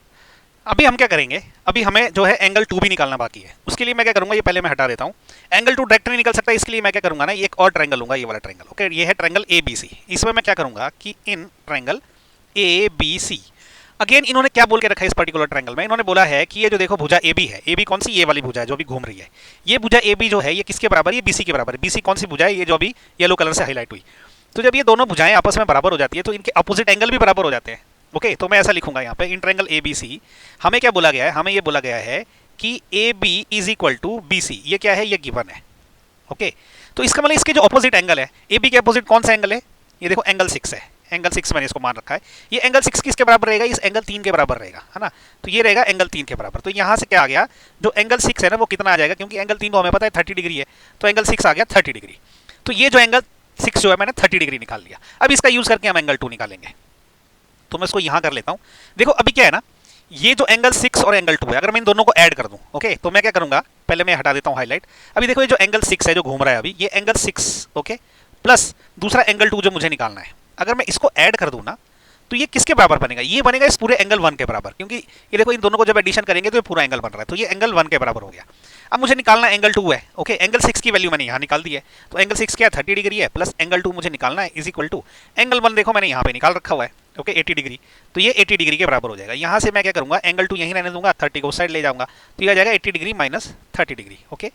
अभी हम क्या करेंगे, अभी हमें जो है एंगल 2 भी निकालना बाकी है। उसके लिए मैं क्या करूंगा, ये पहले मैं हटा देता हूं, एंगल 2 डायरेक्ट नहीं निकल सकता, इसके लिए मैं क्या करूंगा ना, ये एक और ट्रायंगल लूंगा, ये वाला ट्रायंगल। ओके, ये है ट्रायंगल ABC। इसमें मैं क्या करूंगा कि इन ट्रायंगल ABC, अगेन इन्होंने क्या बोल के रखा है इस पर्टिकुलर ट्रायंगल में, इन्होंने बोला है कि ये जो देखो भुजा AB है, AB कौन सी, ये वाली भुजा है जो भी घूम रही है, ये भुजा AB जो है ये किसके बराबर है, ये BC के बराबर है। BC कौन सी भुजा है, ये जो अभी येलो कलर से हाईलाइट हुई। तो जब ये दोनों भुजाएं आपस में बराबर हो जाती है तो इनके अपोजिट एंगल भी बराबर हो जाते हैं। ओके, तो मैं ऐसा लिखूंगा यहाँ पे इन ट्रायंगल ABC, हमें क्या बोला गया है, हमें ये बोला गया है कि AB is equal to BC, ये क्या है, ये गिवन है। ओके, तो इसका मतलब इसके जो अपोजिट एंगल है, AB के अपोजिट कौन सा एंगल है, ये देखो एंगल 6 है, एंगल 6 मैंने इसको मान रखा है। ये एंगल 6 किसके बराबर रहेगा, इस एंगल 3 के बराबर रहेगा, है ना। तो ये रहेगा एंगल 3 के बराबर। तो यहाँ से क्या आ गया, जो एंगल 6 है ना वो कितना आ जाएगा, क्योंकि एंगल 3 तो हमें पता है 30 डिग्री है, तो एंगल 6 आ गया 30 डिग्री। तो ये जो एंगल 6 जो है मैंने 30 डिग्री निकाल लिया। अब इसका यूज करके हम एंगल 2 निकालेंगे। तो मैं इसको यहाँ कर लेता हूँ। देखो अभी क्या है ना, ये जो एंगल 6 और एंगल 2 है, अगर मैं इन दोनों को ऐड कर दूं, ओके, तो मैं क्या करूंगा, पहले मैं हटा देता हूं हाईलाइट। अभी देखो ये जो एंगल 6 है जो घूम रहा है अभी, ये एंगल 6, ओके, प्लस दूसरा एंगल 2 जो मुझे निकालना है, अगर मैं इसको ऐड कर दूं ना, तो ये किसके बराबर बनेगा, ये बनेगा इस पूरे एंगल 1 के बराबर, क्योंकि ये देखो इन दोनों को जब एडिशन करेंगे तो ये पूरा एंगल बन रहा है, तो ये एंगल 1 के बराबर हो गया। अब मुझे निकालना एंगल 2 है, ओके, एंगल 6 की वैल्यू मैंने यहाँ निकाल दी है, तो एंगल 6 क्या है 30 डिग्री है, प्लस एंगल 2 मुझे निकालना है इज इक्वल टू एंगल 1 देखो मैंने यहाँ पे निकाल रखा हुआ है, ओके, 80 डिग्री। तो ये 80 डिग्री के बराबर हो जाएगा। यहाँ से मैं क्या करूँगा, एंगल 2 यहीं रहने दूंगा, 30 को उस साइड ले जाऊंगा, तो ये आ जाएगा 80 डिग्री माइनस 30 डिग्री, ओके।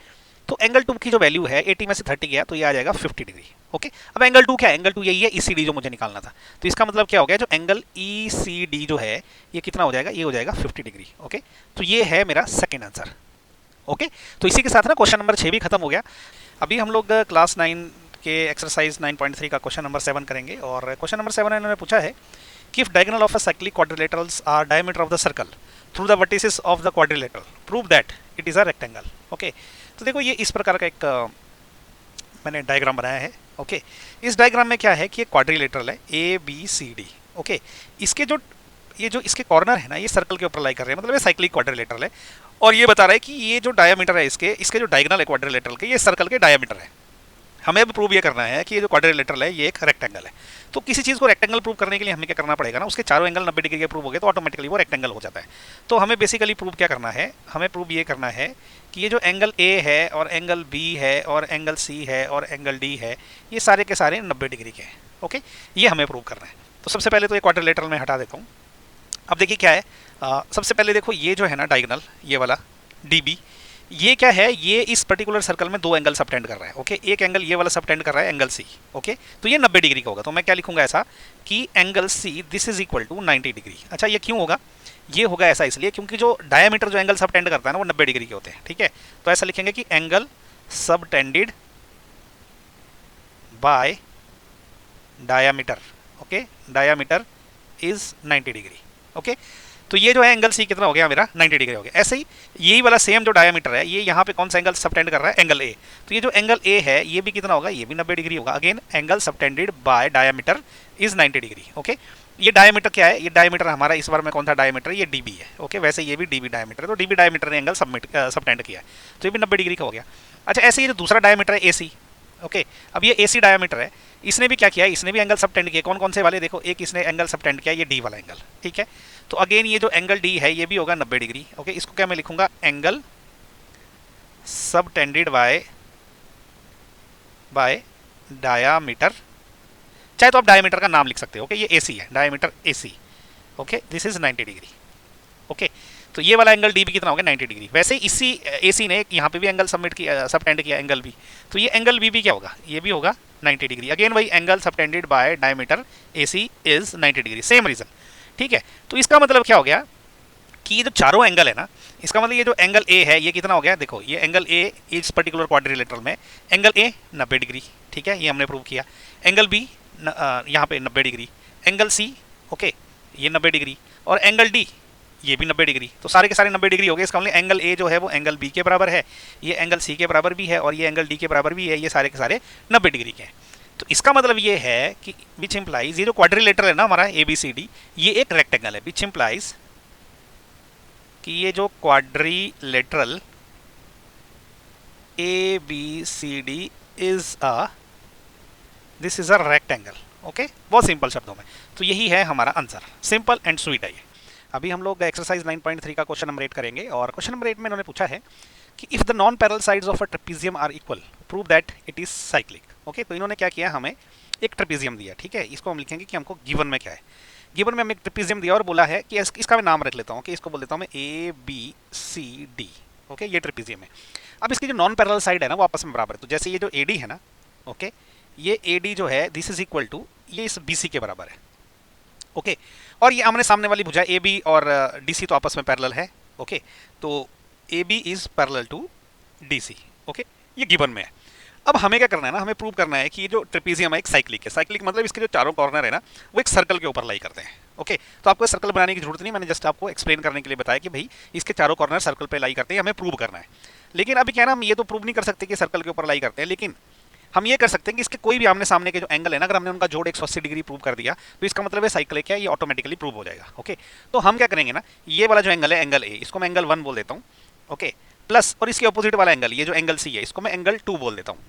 तो एंगल 2 की जो वैल्यू है 80 में से 30 गया तो ये आ जाएगा 50 डिग्री, ओके। अब एंगल 2 क्या है, एंगल 2 यही है ECD जो मुझे निकालना था। तो इसका मतलब क्या हो गया, जो एंगल ECD जो है ये कितना हो जाएगा, ये हो जाएगा 50 डिग्री, ओके। तो ये है मेरा सेकेंड आंसर, ओके। तो इसी के साथ ना क्वेश्चन नंबर 6 भी खत्म हो गया। अभी हम लोग क्लास 9 के एक्सरसाइज 9.3 का क्वेश्चन नंबर 7 करेंगे। और क्वेश्चन नंबर 7 इन्होंने पूछा है कि if diagonal of a cyclic quadrilaterals are diameter of the circle through the vertices of the quadrilateral, prove that it is a rectangle, okay। तो देखो ये इस प्रकार का एक मैंने डायग्राम बनाया है, ओके। इस डायग्राम में क्या है कि एक क्वाड्रिलेटरल है ABCD, ओके। इसके जो ये जो इसके कॉर्नर है ना ये सर्कल के ऊपर लाई कर रहे हैं, मतलब ये साइक्लिक क्वाड्रिलेटरल है। और ये बता रहा है कि ये जो डायमीटर है इसके जो डायगोनल है क्वाड्रिलेटरल के, ये सर्कल के डायमीटर है। हमें अब प्रूव ये करना है कि ये जो क्वाड्रिलेटरल है ये एक रेक्टेंगल है। तो किसी चीज़ को रेक्टेंगल प्रूव करने के लिए हमें क्या करना पड़ेगा ना, उसके चारों एंगल 90 डिग्री के प्रूव हो गए तो ऑटोमेटिकली वो रेक्टेंगल हो जाता है। तो हमें बेसिकली प्रूव क्या करना है, हमें प्रूव ये करना है कि ये जो एंगल A है और एंगल B है और एंगल C है और एंगल D है, ये सारे के सारे 90 डिग्री के हैं, ओके। ये हमें प्रूव करना है। तो सबसे पहले तो ये क्वाड्रिलेटरल में हटा देता हूँ। अब देखिए क्या है, सबसे पहले देखो ये जो है ना डायगोनल, ये वाला DB, ये क्या है, ये इस पर्टिकुलर सर्कल में दो एंगल सबटेंड कर रहा है, ओके। एक एंगल ये वाला सबटेंड कर रहा है एंगल C, ओके। तो ये 90 डिग्री का होगा। तो मैं क्या लिखूंगा ऐसा कि angle C this is equal to 90 degree. अच्छा ये क्यों होगा, ये होगा ऐसा इसलिए क्योंकि जो डायमीटर जो एंगल सबटेंड करता है ना वो 90 डिग्री के होते हैं, ठीक है। तो ऐसा लिखेंगे कि angle subtended bye diameter, okay, diameter is 90 degree, okay. तो ये जो है एंगल C कितना हो गया मेरा 90 डिग्री हो गया। ऐसे ही यही वाला सेम जो डायमीटर है ये यहाँ पे कौन सा एंगल सबटेंड कर रहा है, एंगल A। तो ये जो एंगल A है ये भी कितना होगा, ये भी 90 डिग्री होगा। Again angle subtended by diameter is 90 degree, okay. ये डायमीटर क्या है, ये डायमीटर हमारा इस बार में कौन सा डायमीटर, ये DB है, ओके। वैसे ये भी DB डायमीटर है, तो DB डायमीटर ने एंगल सबटेंड किया है, तो ये भी 90 डिग्री का हो गया। अच्छा ऐसे ये जो दूसरा डायमीटर है AC, ओके। अब ये AC डायमीटर है, इसने भी क्या किया है, इसने भी एंगल सबटेंड किया। कौन कौन से वाले, देखो एक इसने एंगल सबटेंड किया ये D वाला एंगल, ठीक है। तो अगेन ये जो एंगल D है ये भी होगा 90 डिग्री, ओके। इसको क्या मैं लिखूंगा, एंगल सबटेंडेड बाय डायामीटर, चाहे तो आप डायमीटर का नाम लिख सकते हो, ओके। ये AC है, diameter AC, okay, this is 90 degree, okay. तो ये वाला एंगल DB कितना हो गया 90 डिग्री। वैसे इसी AC ने यहाँ पे भी एंगल सबटेंड किया एंगल B, तो ये एंगल B भी क्या होगा, ये भी होगा 90 डिग्री। अगेन वही angle subtended by diameter AC is 90 degree, same reason, ठीक है। तो इसका मतलब क्या हो गया कि ये जो चारों एंगल है ना, इसका मतलब ये जो एंगल A है ये कितना हो गया, देखो ये एंगल A इस पर्टिकुलर क्वाड्रिलेटरल में एंगल A 90 डिग्री, ठीक है, ये हमने प्रूव किया। एंगल B यहाँ पे 90 डिग्री, एंगल C, ओके, ये 90 डिग्री, और एंगल D ये भी 90 डिग्री। तो सारे के सारे 90 डिग्री हो गए। इसका मतलब एंगल A जो है वो एंगल B के बराबर है, ये एंगल C के बराबर भी है और ये एंगल D के बराबर भी है, ये सारे के सारे 90 डिग्री के हैं। तो इसका मतलब ये है कि विच इम्प्लाइज ये जो क्वाड्रिलेटरल है ना हमारा ABCD ये एक रेक्टेंगल है, विच इम्प्लाइज कि ये जो quadrilateral ABCD is this is a rectangle, okay. बहुत सिंपल शब्दों में, तो यही है हमारा आंसर, सिंपल एंड स्वीट है ये। अभी हम लोग एक्सरसाइज 9.3 का क्वेश्चन नंबर 8 करेंगे। और क्वेश्चन नंबर 8 में उन्होंने पूछा है कि if the non parallel sides of a trapezium are equal prove that it is cyclic, okay. तो इन्होंने क्या किया, हमें एक ट्रेपेजियम दिया, ठीक है। इसको हम लिखेंगे कि हमको गिवन में क्या है, गिवन में हमें एक ट्रेपेजियम दिया और बोला है कि इसका मैं नाम रख लेता हूँ कि इसको बोल देता हूँ मैं ABCD, ओके। ये ट्रेपेजियम है। अब इसकी जो नॉन पैरेलल साइड है ना वो आपस में बराबर है। तो जैसे ये जो AD है ना, ओके, ये AD जो है दिस इज इक्वल टू ये इस BC के बराबर है, ओके। और ये आमने सामने वाली भुजा AB और DC तो आपस में पैरेलल है, ओके। तो AB is parallel to DC, okay, ये गिवन में है। अब हमें क्या करना है ना, हमें प्रूव करना है कि ये जो ट्रेपीजियम है एक साइक्लिक है। साइक्लिक मतलब इसके जो चारों कॉर्नर है ना वो एक सर्कल के ऊपर लाई करते हैं। ओके, तो आपको सर्कल बनाने की जरूरत नहीं, मैंने जस्ट आपको एक्सप्लेन करने के लिए बताया कि भाई इसके चारों कॉर्नर सर्कल पे लाई करते हैं, हमें प्रूव करना है। लेकिन अभी क्या ना, हम ये तो प्रूव नहीं कर सकते कि सर्कल के ऊपर लाई करते हैं, लेकिन हम ये कर सकते हैं कि इसके कोई भी आमने सामने के जो एंगल है ना, अगर हमने उनका जोड़ 180 डिग्री प्रूव कर दिया तो इसका मतलब है साइक्लिक है, ये ऑटोमेटिकली प्रूव हो जाएगा। ओके, तो हम क्या करेंगे ना, ये वाला जो एंगल है एंगल ए, इसको मैं एंगल 1 बोल देता हूँ। ओके, प्लस और इसके अपोजिट वाला एंगल ये जो एंगल सी है इसको मैं एंगल 2 बोल देता हूँ।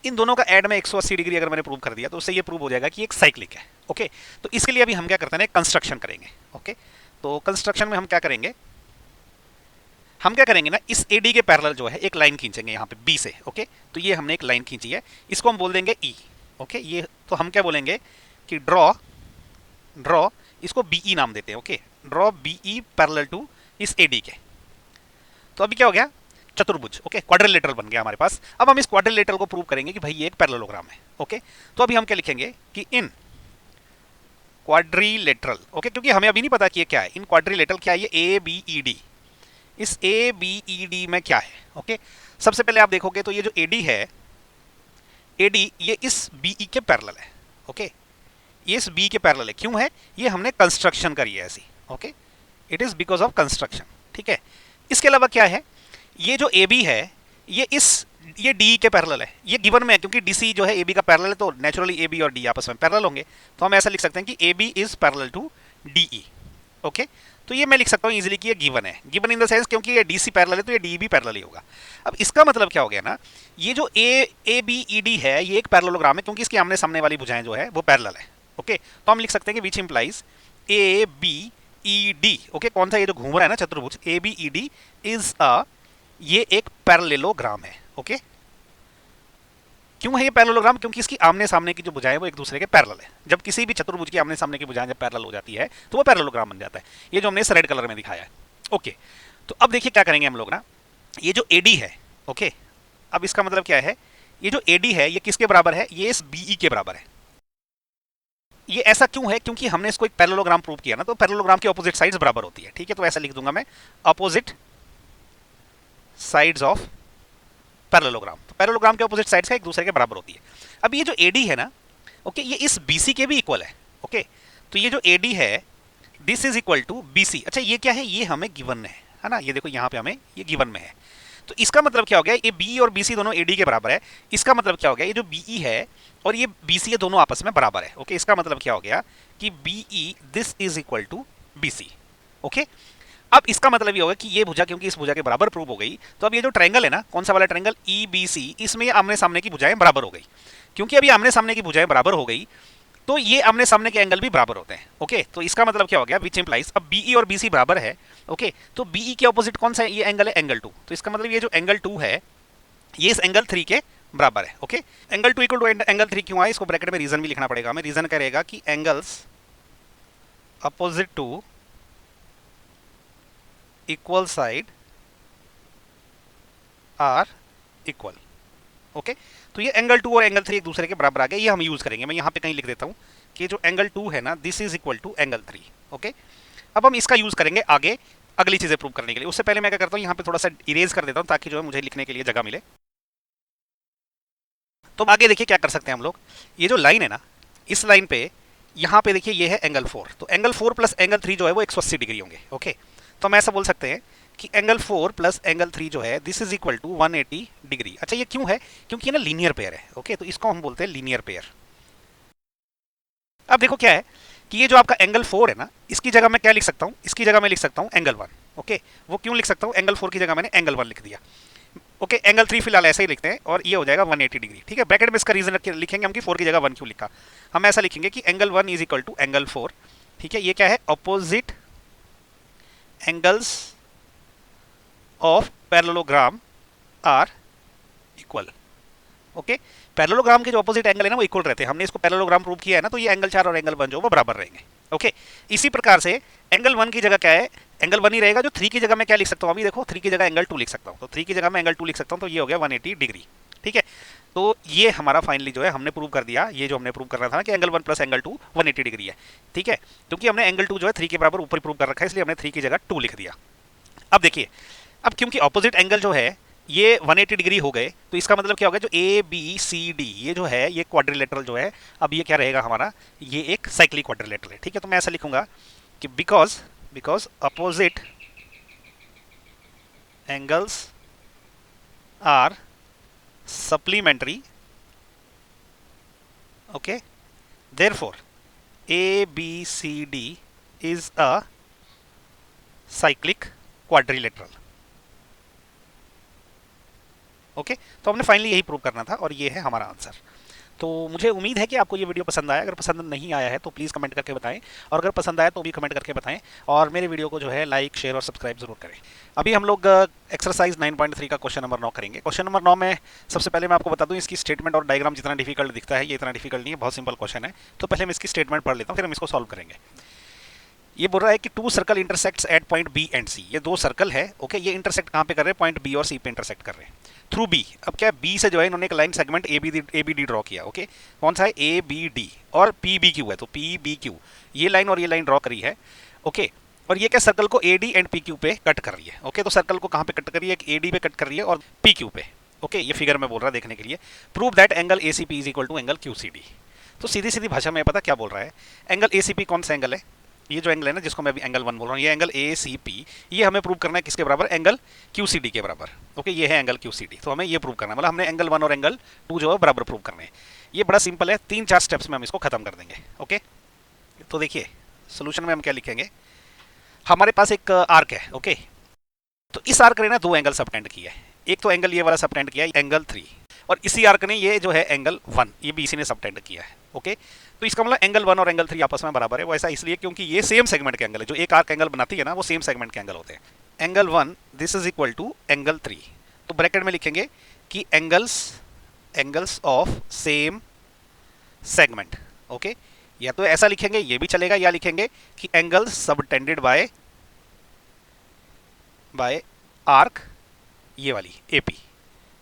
इन दोनों का ऐड में 180 डिग्री अगर मैंने प्रूव कर दिया तो उससे ये प्रूव हो जाएगा कि एक साइक्लिक है। ओके, तो इसके लिए अभी हम क्या करते हैं, कंस्ट्रक्शन करेंगे। ओके, तो कंस्ट्रक्शन में हम क्या करेंगे, ना इस एडी के पैरेलल जो है एक लाइन खींचेंगे यहाँ पे बी से। ओके, तो ये हमने एक लाइन खींची है, इसको हम बोल देंगे ई। ओके, ये तो हम क्या बोलेंगे कि ड्रॉ इसको बीई नाम देते हैं। Okay, draw BE parallel to इस एडी के। तो अभी क्या हो गया, चतुर्भुज। ओके, क्वाड्रिलेटरल बन गया हमारे पास। अब हम इस क्वाड्रिलेटरल को प्रूव करेंगे कि भाई ये एक पैरेललोग्राम है। ओके, तो अभी हम क्या लिखेंगे कि इन क्वाड्रिलेटरल, ओके, क्योंकि हमें अभी नहीं पता कि ये क्या है, इन क्वाड्रिलेटरल क्या है, ये ए बी ई डी, इस ए बी ई डी में क्या है। ओके, सबसे पहले आप देखोगे तो ये जो एडी है, एडी ये इस बीई के पैरेलल है। ओके, ये इस बी के पैरेलल है, क्यों है, ये हमने कंस्ट्रक्शन करी है ऐसी। Okay, it is because of construction. ठीक है, इसके अलावा क्या है, ये जो ए बी है ये डी के पैरेलल है, ये गिवन में है क्योंकि डीसी जो है ए बी का पैरेलल है, तो नेचुरली ए बी और डी आपस में पैरेलल होंगे। तो हम ऐसा लिख सकते हैं कि A B is parallel to DE. Okay, तो ये मैं लिख सकता हूँ इजीली कि ये गिवन है, गिवन इन द सेंस क्योंकि ये डीसी पैरेलल है तो ये डी भी पैरेलल ही होगा। अब इसका मतलब क्या हो गया ना, ये जो ए बी ई डी है ये एक पैरेललोग्राम है क्योंकि इसके आमने सामने वाली भुजाएं जो है वो पैरेलल है। ओके, तो हम लिख सकते हैं कि which implies A B E D. Okay, कौन सा, ये जो घूम रहा है ना चतुर्भुज A B E D is ये एक पैरेललोग्राम है। ओके, क्यों है ये पैरेललोग्राम, क्योंकि इसकी आमने सामने की जो भुजाएं वो एक दूसरे के पैरेलल है। जब किसी भी चतुर्भुज की आमने सामने की भुजाएं जब पैरेलल हो जाती है तो वो पैरेललोग्राम बन जाता है, ये जो हमने इस रेड कलर में दिखाया है। ओके, तो अब देखिए क्या करेंगे हम लोग ना, ये जो एडी है, ओके, अब इसका मतलब क्या है, ये जो एडी है ये किसके बराबर है, ये इस बीई के बराबर है। ये ऐसा क्यों है, क्योंकि हमने इसको एक पैरेललोग्राम प्रूव किया ना, तो पैरेललोग्राम की ऑपोजिट साइड्स बराबर होती है। ठीक है, तो ऐसा लिख दूंगा मैं, ऑपोजिट साइड्स ऑफ पैरेललोग्राम। तो पैरेललोग्राम के ऑपोजिट साइड्स का एक दूसरे के बराबर होती है। अब ये जो एडी है ना, ओके, ये इस बीसी के भी इक्वल है। ओके, तो ये जो एडी है this is equal to BC. अच्छा, ये क्या है, ये हमें गिवन है ना, ये देखो यहाँ पे हमें ये गिवन में है। तो इसका मतलब क्या हो गया, ये बी और बीसी दोनों एडी के बराबर है। इसका मतलब क्या हो गया, ये जो बीई है और ये बीसी है दोनों आपस में बराबर है। ओके, इसका मतलब क्या हो गया कि BE this is equal to BC. Okay, अब इसका मतलब ये होगा कि ये भुजा क्योंकि इस भुजा के बराबर प्रूव हो गई, तो अब ये जो ट्रायंगल है ना, कौन सा वाला ट्रायंगल ई बी सी, इसमें आमने सामने की भुजाएं बराबर हो गई। क्योंकि अभी आमने सामने की भुजाएं बराबर हो गई तो ये आमने सामने के एंगल भी बराबर होते हैं। ओके, तो इसका मतलब क्या हो गया, विच इंप्लाइज, अब बीई और बीसी बराबर है। ओके, तो बीई के ऑपोजिट कौन सा है, ये एंगल है एंगल 2। तो इसका मतलब ये जो एंगल 2 है ये इस एंगल 3 के बराबर है। Okay, angle 2 equal to angle 3 क्यों आया, इसको ब्रैकेट में रीजन भी लिखना पड़ेगा हमें। रीजन करेगा कि angles opposite to equal side are equal. Okay, तो ये एंगल 2 और एंगल 3 एक दूसरे के बराबर आ गए, ये हम यूज करेंगे। मैं यहाँ पे कहीं लिख देता हूँ कि जो एंगल 2 है ना this is equal to angle 3। Okay, अब हम इसका यूज करेंगे आगे अगली चीजें प्रूव करने के लिए। उससे पहले मैं क्या करता हूँ, यहाँ पे थोड़ा सा इरेज कर देता हूँ ताकि जो है मुझे लिखने के लिए जगह मिले। तो आगे देखिए क्या कर सकते हैं हम लोग, ये जो लाइन है ना, इस लाइन पे यहाँ पे देखिए ये है एंगल 4, तो एंगल 4 प्लस एंगल 3 जो है वो 180 डिग्री होंगे। ओके, तो हम ऐसा बोल सकते हैं कि एंगल 4 प्लस एंगल 3 जो है this is equal to 180 degree. अच्छा, ये क्यों है, क्योंकि ये ना लीनियर पेयर है। ओके, तो इसको हम बोलते हैं लीनियर पेयर। अब देखो क्या है कि ये जो आपका एंगल 4 है ना, इसकी जगह मैं क्या लिख सकता हूँ, इसकी जगह मैं लिख सकता हूँ एंगल 1। ओके, वो क्यों लिख सकता हूँ, एंगल 4 की जगह मैंने एंगल 1 लिख दिया। ओके, एंगल 3 फिलहाल ऐसे ही लिखते हैं और ये हो जाएगा 180 डिग्री। ठीक है, ब्रैकेट में इसका रीजन लिखेंगे हम कि 4 की जगह 1 क्यों लिखा। हम ऐसा लिखेंगे कि angle 1 is equal to angle 4। ठीक है, ये क्या है, opposite angles of parallelogram are equal. Okay, parallelogram के जो ऑपोजिट एंगल है ना वो इक्वल रहते हैं। हमने इसको पैरेललोग्राम प्रूव किया है ना, तो ये एंगल 4 और एंगल 1 जो वो बराबर रहेंगे। ओके, इसी प्रकार से एंगल 1 की जगह क्या है, एंगल 1 ही रहेगा। जो 3 की जगह मैं क्या लिख सकता हूँ, अभी देखो 3 की जगह एंगल 2 लिख सकता हूँ, तो 3 की जगह मैं एंगल 2 लिख सकता हूँ, तो ये हो गया 180 डिग्री। ठीक है, तो ये हमारा फाइनली जो है हमने प्रूव कर दिया, ये जो हमने प्रूव करना था ना कि एंगल 1 प्लस एंगल 2 180 डिग्री है। ठीक है, क्योंकि हमने एंगल 2 जो है 3 के बराबर ऊपर प्रूव कर रखा है, इसलिए हमने 3 की जगह 2 लिख दिया। अब देखिए, अब क्योंकि ऑपोजिट एंगल जो है ये 180 डिग्री हो गए, तो इसका मतलब क्या हो गया, जो ए बी सी डी ये जो है ये क्वाड्रिलेटरल जो है, अब ये क्या रहेगा हमारा, ये एक साइक्लिक क्वाड्रिलेटरल है। ठीक है, तो मैं ऐसा लिखूंगा कि because because opposite angles are supplementary, okay, therefore A B C D is a cyclic quadrilateral. Okay, तो हमने फाइनली यही प्रूव करना था और ये है हमारा आंसर। तो मुझे उम्मीद है कि आपको ये वीडियो पसंद आया। अगर पसंद नहीं आया है तो प्लीज़ कमेंट करके बताएं, और अगर पसंद आया तो भी कमेंट करके बताएं, और मेरे वीडियो को जो है लाइक शेयर और सब्सक्राइब जरूर करें। अभी हम लोग एक्सरसाइज 9.3 का क्वेश्चन नंबर 9 करेंगे। क्वेश्चन नंबर 9 में सबसे पहले मैं आपको बता दूं, इसकी स्टेटमेंट और डायग्राम जितना डिफिकल्ट दिखता है ये इतना डिफिकल्ट नहीं है, बहुत सिंपल क्वेश्चन है। तो पहले मैं इसकी स्टेटमेंट पढ़ लेता हूँ, फिर हम इसको सॉल्व करेंगे। ये बोल रहा है कि two circle intersects at point B and C. ये दो सर्कल है, ओके, ये इंटरसेक्ट कहाँ पे कर रहे हैं, पॉइंट बी और सी पे इंटरसेक्ट कर रहे हैं थ्रू बी। अब क्या बी से जो है इन्होंने एक line segment A B D draw किया, ओके, कौन सा है, ए बी डी, और पी बी क्यू है, तो पी बी क्यू ये लाइन और ये लाइन ड्रॉ करी है, ओके। और ये क्या सर्कल को A D and P Q पे कट कर रही है, ओके। तो सर्कल को कहाँ पे कट कर रही है, ए डी पे कट कर रही है और पी क्यू पे, ओके। ये फिगर में बोल रहा है देखने के लिए। Prove that angle A C P is equal to angle Q C D. तो सीधी सीधी भाषा में पता क्या बोल रहा है, एंगल ए सी पी कौन सा एंगल है, ये जो एंगल है ना जिसको मैं अभी एंगल 1 बोल रहा हूँ, ये एंगल ए सी पी, ये हमें प्रूव करना है किसके बराबर, एंगल क्यू सी डी के बराबर, ओके। ये है एंगल क्यू सी डी, तो हमें ये प्रूव करना है, मतलब हमने एंगल 1 और एंगल 2 जो है बराबर प्रूव करने हैं। ये बड़ा सिंपल है, 3-4 स्टेप्स में हम इसको खत्म कर देंगे, ओके। तो देखिए सोल्यूशन में हम क्या लिखेंगे, हमारे पास एक आर्क है, ओके। तो इस आर्क ने ना दो एंगल सबटेंड किया है, एक तो एंगल ये वाला सबटेंड किया है एंगल 3, और इसी आर्क ने ये जो है एंगल 1 ये भी इसी ने सबटेंड किया है, ओके। तो इसका मतलब एंगल 1 और एंगल 3 आपस में बराबर है। वो ऐसा इसलिए क्योंकि ये सेम सेगमेंट के एंगल है, जो एक आर्क एंगल बनाती है ना वो सेम सेगमेंट के एंगल होते हैं। Angle 1 this is equal to angle 3, तो ब्रैकेट में लिखेंगे कि angles of same segment, okay. या तो ऐसा लिखेंगे ये भी चलेगा, या लिखेंगे कि एंगल्स सबटेंडेड बाय आर्क ये वाली एपी,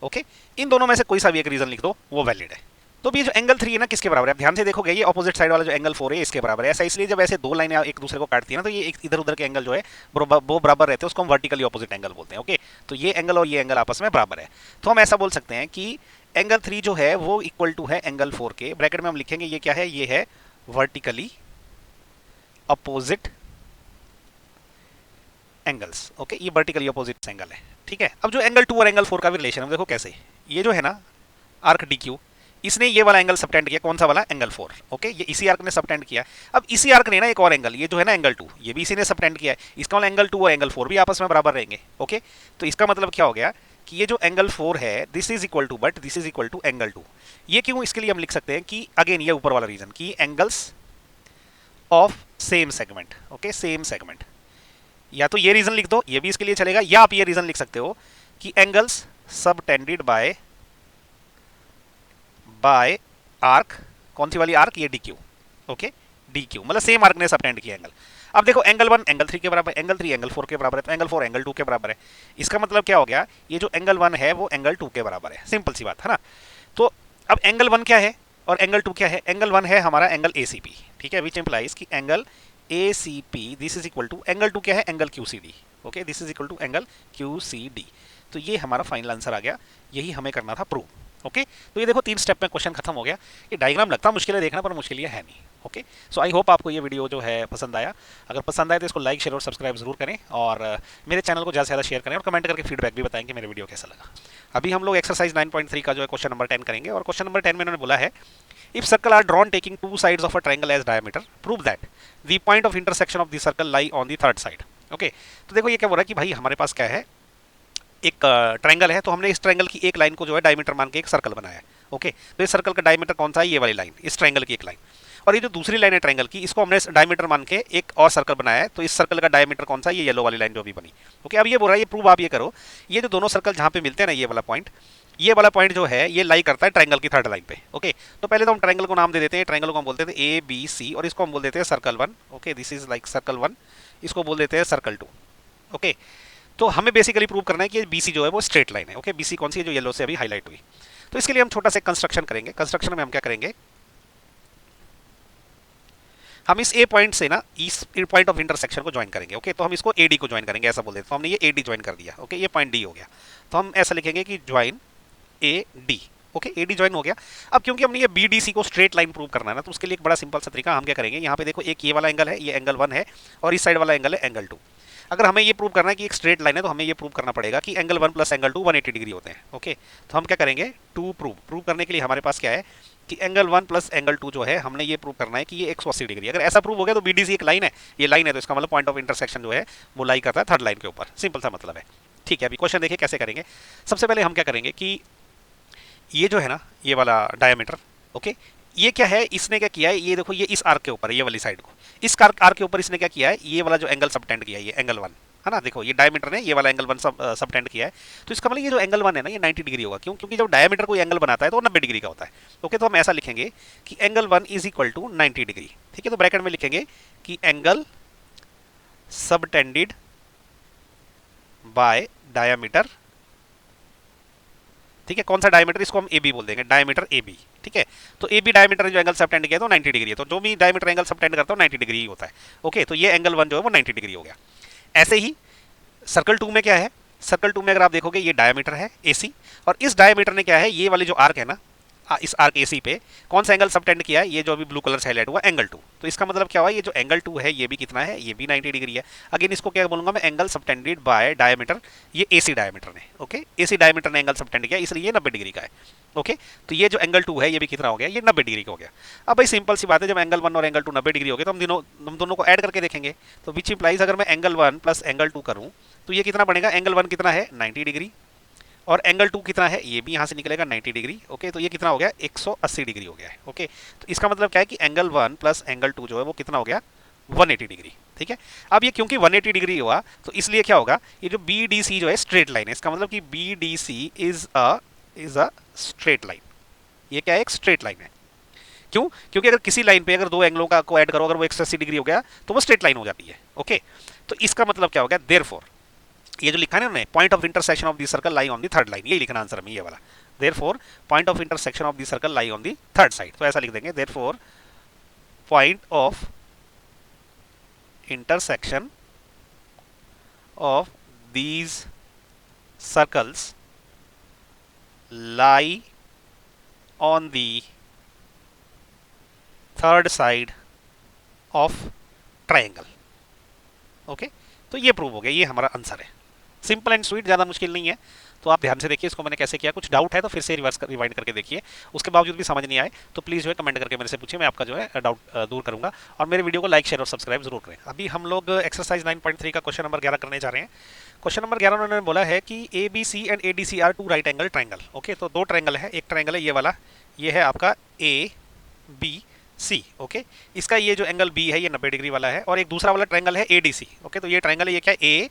ओके। इन दोनों में से कोई सा भी एक रीजन लिख दो वो वैलिड है। तो भी जो एंगल 3 है ना किसके बराबर है, ध्यान से देखोगे ये ऑपोजिट साइड वाला जो एंगल 4 है इसके बराबर है। ऐसा इसलिए जब ऐसे दो लाइनें एक दूसरे को काटती है ना तो ये एक इधर उधर के एंगल जो है वो बराबर रहते हैं, उसको हम वर्टिकली ऑपोजिट एंगल बोलते हैं, ओके। तो ये एंगल और ये एंगल आपस में बराबर है, तो हम ऐसा बोल सकते हैं कि एंगल 3 जो है वो इक्वल टू है एंगल 4 के। ब्रैकेट में हम लिखेंगे ये क्या है, ये है वर्टिकली अपोजिट एंगल्स, ओके। ये वर्टिकली अपोजिट एंगल है, ठीक है। अब जो एंगल 2 और एंगल 4 का भी रिलेशन है देखो कैसे, ये जो है ना आर्क डी क्यू, इसने ये वाला एंगल सबटेंड किया, कौन सा वाला, एंगल 4, ओके। ये इसी आर्क ने सबटेंड किया। अब इसी आर्क ने ना एक और एंगल, ये जो है ना एंगल 2, ये भी इसी ने सबटेंड किया है। इसका वाला एंगल 2 और एंगल 4 भी आपस में बराबर रहेंगे, ओके। तो इसका मतलब क्या हो गया कि ये जो एंगल 4 है this is equal to but this is equal to angle 2। ये क्यों, इसके लिए हम लिख सकते हैं कि अगेन ये ऊपर वाला रीजन कि angles of same segment, okay, same segment. या तो ये रीजन लिख दो, ये भी इसके लिए चलेगा, या आप ये रीजन लिख सकते हो कि एंगल्स सबटेंडेड बाय आर्क, कौन सी वाली आर्क, ये D Q, okay, D Q मतलब सेम आर्क ने सबटेंड किया एंगल। अब देखो एंगल 1 एंगल 3 के बराबर, एंगल 3 एंगल 4 के बराबर है, तो एंगल 4 एंगल 2 के बराबर है। इसका मतलब क्या हो गया, ये जो एंगल 1 है वो एंगल 2 के बराबर है, सिंपल सी बात है ना। तो अब एंगल 1 क्या है और एंगल 2 क्या है, एंगल 1 है हमारा एंगल ए सी पी, ठीक है, विच इंप्लाइज कि angle A C P this is equal to angle 2 क्या है, angle Q C D, okay, this is equal to angle Q C D. तो ये हमारा फाइनल आंसर आ गया, यही हमें करना था प्रूव, ओके। तो ये देखो 3 स्टेप में क्वेश्चन खत्म हो गया। ये डायग्राम लगता मुश्किल है देखना, पर मुश्किल ये है नहीं, ओके। सो आई होप आपको ये वीडियो जो है पसंद आया। अगर पसंद आए तो इसको लाइक शेयर और सब्सक्राइब जरूर करें, और मेरे चैनल को ज़्यादा से ज़्यादा शेयर करें और कमेंट करके फीडबैक भी बताएं कि मेरे वीडियो कैसा लगा। अभी हम लोग एक्सरसाइज 9.3 का जो है क्वेश्चन नंबर 10 करेंगे, और क्वेश्चन नंबर 10 में उन्होंने बोला है if circle are drawn taking 2 sides of a triangle as diameter prove that the point of intersection of the circle lie on the third side, okay. तो देखो ये क्या बोल रहा है कि भाई हमारे पास क्या है, एक ट्रायंगल है, तो हमने इस ट्रायंगल की एक लाइन को जो है डायमीटर मान के एक सर्कल बनाया है, ओके। तो इस सर्कल का डायमीटर कौन सा है, ये वाली लाइन, इस ट्रायंगल की एक लाइन। और ये जो दूसरी लाइन है ट्रायंगल की, इसको हमने डायमीटर मान के एक और सर्कल बनाया है, तो इस सर्कल का डायमीटर कौन सा है, ये येलो वाली लाइन जो भी बनी, ओके। अब ये बोल रहा है, ये प्रूव आप ये करो, ये जो दोनों सर्कल जहाँ पे मिलते हैं ना, ये वाला पॉइंट जो है ये लाई करता है ट्रायंगल की थर्ड लाइन पे, ओके। तो पहले तो हम ट्रायंगल को नाम दे देते हैं, ट्रायंगल को हम बोलते थे ए बी सी, और इसको हम बोल देते हैं circle 1, okay, this is like circle 1, इसको बोल देते हैं सर्कल 2, ओके। तो हमें बेसिकली प्रूव करना है कि बीसी जो है वो स्ट्रेट लाइन है, ओके। बीसी कौन सी है, जो येलो से अभी हाईलाइट हुई। तो इसके लिए हम छोटा सा कंस्ट्रक्शन करेंगे। कंस्ट्रक्शन में हम क्या करेंगे, हम इस ए पॉइंट से ना इस पॉइंट ऑफ इंटरसेक्शन को ज्वाइन करेंगे। ओके, तो हम इसको एडी को ज्वाइन करेंगे, ऐसा बोल देते, तो हमने ये एडी ज्वाइन कर दिया। ओके, ये पॉइंट डी हो गया, तो हम ऐसा लिखेंगे कि join A D. Okay, AD join हो गया। अब क्योंकि हमने ये बीडीसी को स्ट्रेट लाइन प्रूव करना है ना, तो उसके लिए एक बड़ा सिंपल सा तरीका हम क्या करेंगे, यहाँ पे देखो एक ये वाला एंगल है, ये एंगल 1 है, और इस साइड वाला एंगल है एंगल 2। अगर हमें ये प्रूव करना है कि एक स्ट्रेट लाइन है, तो हमें ये प्रूव करना पड़ेगा कि एंगल 1 प्लस एंगल 2 180 डिग्री होते हैं। ओके, तो हम क्या करेंगे, टू प्रूव करने के लिए हमारे पास क्या है कि एंगल 1 प्लस एंगल 2 जो है, हमने ये प्रूव करना है कि ये 180 डिग्री। अगर ऐसा प्रूव हो गया तो बीडीसी एक लाइन है, ये लाइन है, तो इसका मतलब पॉइंट ऑफ इंटरसेक्शन जो है वो लाई करता है थर्ड लाइन के ऊपर। सिंपल सा मतलब है। ठीक है, अभी क्वेश्चन देखिए कैसे करेंगे। सबसे पहले हम क्या करेंगे कि ये जो है ना, ये वाला डायमीटर, ओके, ये क्या है, इसने क्या किया है, ये देखो, ये इस आर्क के ऊपर है, ये वाली साइड को, इस आर्क के ऊपर इसने क्या किया है, ये वाला जो एंगल सबटेंड किया है, ये एंगल 1 है ना, देखो ये डायमीटर ने ये वाला एंगल 1 सबटेंड किया है। तो इसका मतलब ये जो एंगल 1 है ना, ये 90 डिग्री होगा। क्यों? क्योंकि जब डायमीटर कोई एंगल बनाता है तो वो 90 डिग्री का होता है। ओके, तो हम ऐसा लिखेंगे कि angle 1 is equal to 90 degree. ठीक है, तो ब्रैकेट में लिखेंगे कि एंगल सबटेंडेड बाय डायमीटर। ठीक है, कौन सा डायमीटर, इसको हम ए बी बोल देंगे, डायमीटर ए बी। ठीक है, तो ए बी डायमीटर ने जो एंगल सबटेंड किया तो 90 डिग्री है, तो जो भी डायमीटर एंगल सबटेंड करता है 90 डिग्री ही होता है। ओके, तो ये एंगल 1 जो है वो 90 डिग्री हो गया। ऐसे ही सर्कल 2 में क्या है, सर्कल 2 में अगर आप देखोगे ये डायमीटर है एसी, और इस डायमीटर ने क्या है, ये वाली जो आर्क है ना, इस आर्क एसी पे कौन सा एंगल सबटेंड किया है, ये जो अभी ब्लू कलर से हाईलाइट हुआ एंगल 2। तो इसका मतलब क्या हुआ, ये जो एंगल 2 है ये भी कितना है, ये भी 90 डिग्री है। अगेन इसको क्या बोलूंगा मैं, एंगल सबटेंडेड बाय डायमीटर, ये एसी डायमीटर ने। ओके, एसी डायमीटर ने एंगल सबटेंड किया, इसलिए ये 90 डिग्री का है। ओके, तो ये जो एंगल 2 है ये भी कितना हो गया, ये 90 डिग्री का हो गया। अब भाई सिंपल सी बात है, जब एंगल 1 और एंगल 2 90 डिग्री हो गए तो हम दोनों को ऐड करके देखेंगे। तो विच इंप्लाइज अगर मैं एंगल 1 प्लस एंगल 2 करूं तो ये कितना बनेगा, एंगल 1 कितना है 90 डिग्री, और एंगल 2 कितना है, ये भी यहाँ से निकलेगा 90 डिग्री। ओके, तो ये कितना हो गया, 180 डिग्री हो गया है। ओके, तो इसका मतलब क्या है कि एंगल 1 प्लस एंगल 2 जो है वो कितना हो गया, 180 डिग्री। ठीक है, अब ये क्योंकि 180 डिग्री हुआ तो इसलिए क्या होगा, ये जो बी डी सी जो है स्ट्रेट लाइन है, इसका मतलब कि B D C is a straight line. ये क्या है, एक स्ट्रेट लाइन है। क्यों? क्योंकि अगर किसी लाइन पे अगर दो एंगलों का को ऐड करो, अगर वो 180 डिग्री हो गया तो वो स्ट्रेट लाइन हो जाती है। ओके, तो इसका मतलब क्या हो गया, देयरफॉर ये जो लिखा है ना उन्होंने, point of intersection of the circle lie on the third line, यही लिखना आंसर में, ये वाला। Therefore point of intersection of the circle lie on the third side, तो ऐसा लिख देंगे, therefore point of intersection of these circles lie on the third side of triangle. Okay, तो ये प्रूव हो गया, ये हमारा आंसर है। सिंपल एंड स्वीट, ज़्यादा मुश्किल नहीं है। तो आप ध्यान से देखिए इसको मैंने कैसे किया। कुछ डाउट है तो फिर से रिवाइंड करके देखिए, उसके बावजूद भी समझ नहीं आए तो प्लीज़ जो है कमेंट करके मेरे से पूछिए, मैं आपका जो है डाउट दूर करूंगा। और मेरे वीडियो को लाइक शेयर और सब्सक्राइब जरूर करें। अभी हम लोग एक्सरसाइज 9.3 का क्वेश्चन नंबर 11 करने जा रहे हैं। क्वेश्चन नंबर 11 उन्होंने बोला है कि A B C and A D C are two right angle triangle. Okay, तो दो ट्राइंगल है, एक ट्राइंगल है ये वाला, ये है आपका ए बी सी। ओके, इसका ये जो एंगल बी है ये 90 डिग्री वाला है, और एक दूसरा वाला ट्राइंगल है ए डी सी। ओके, तो ये ट्राइंगल है, ये क्या है, ए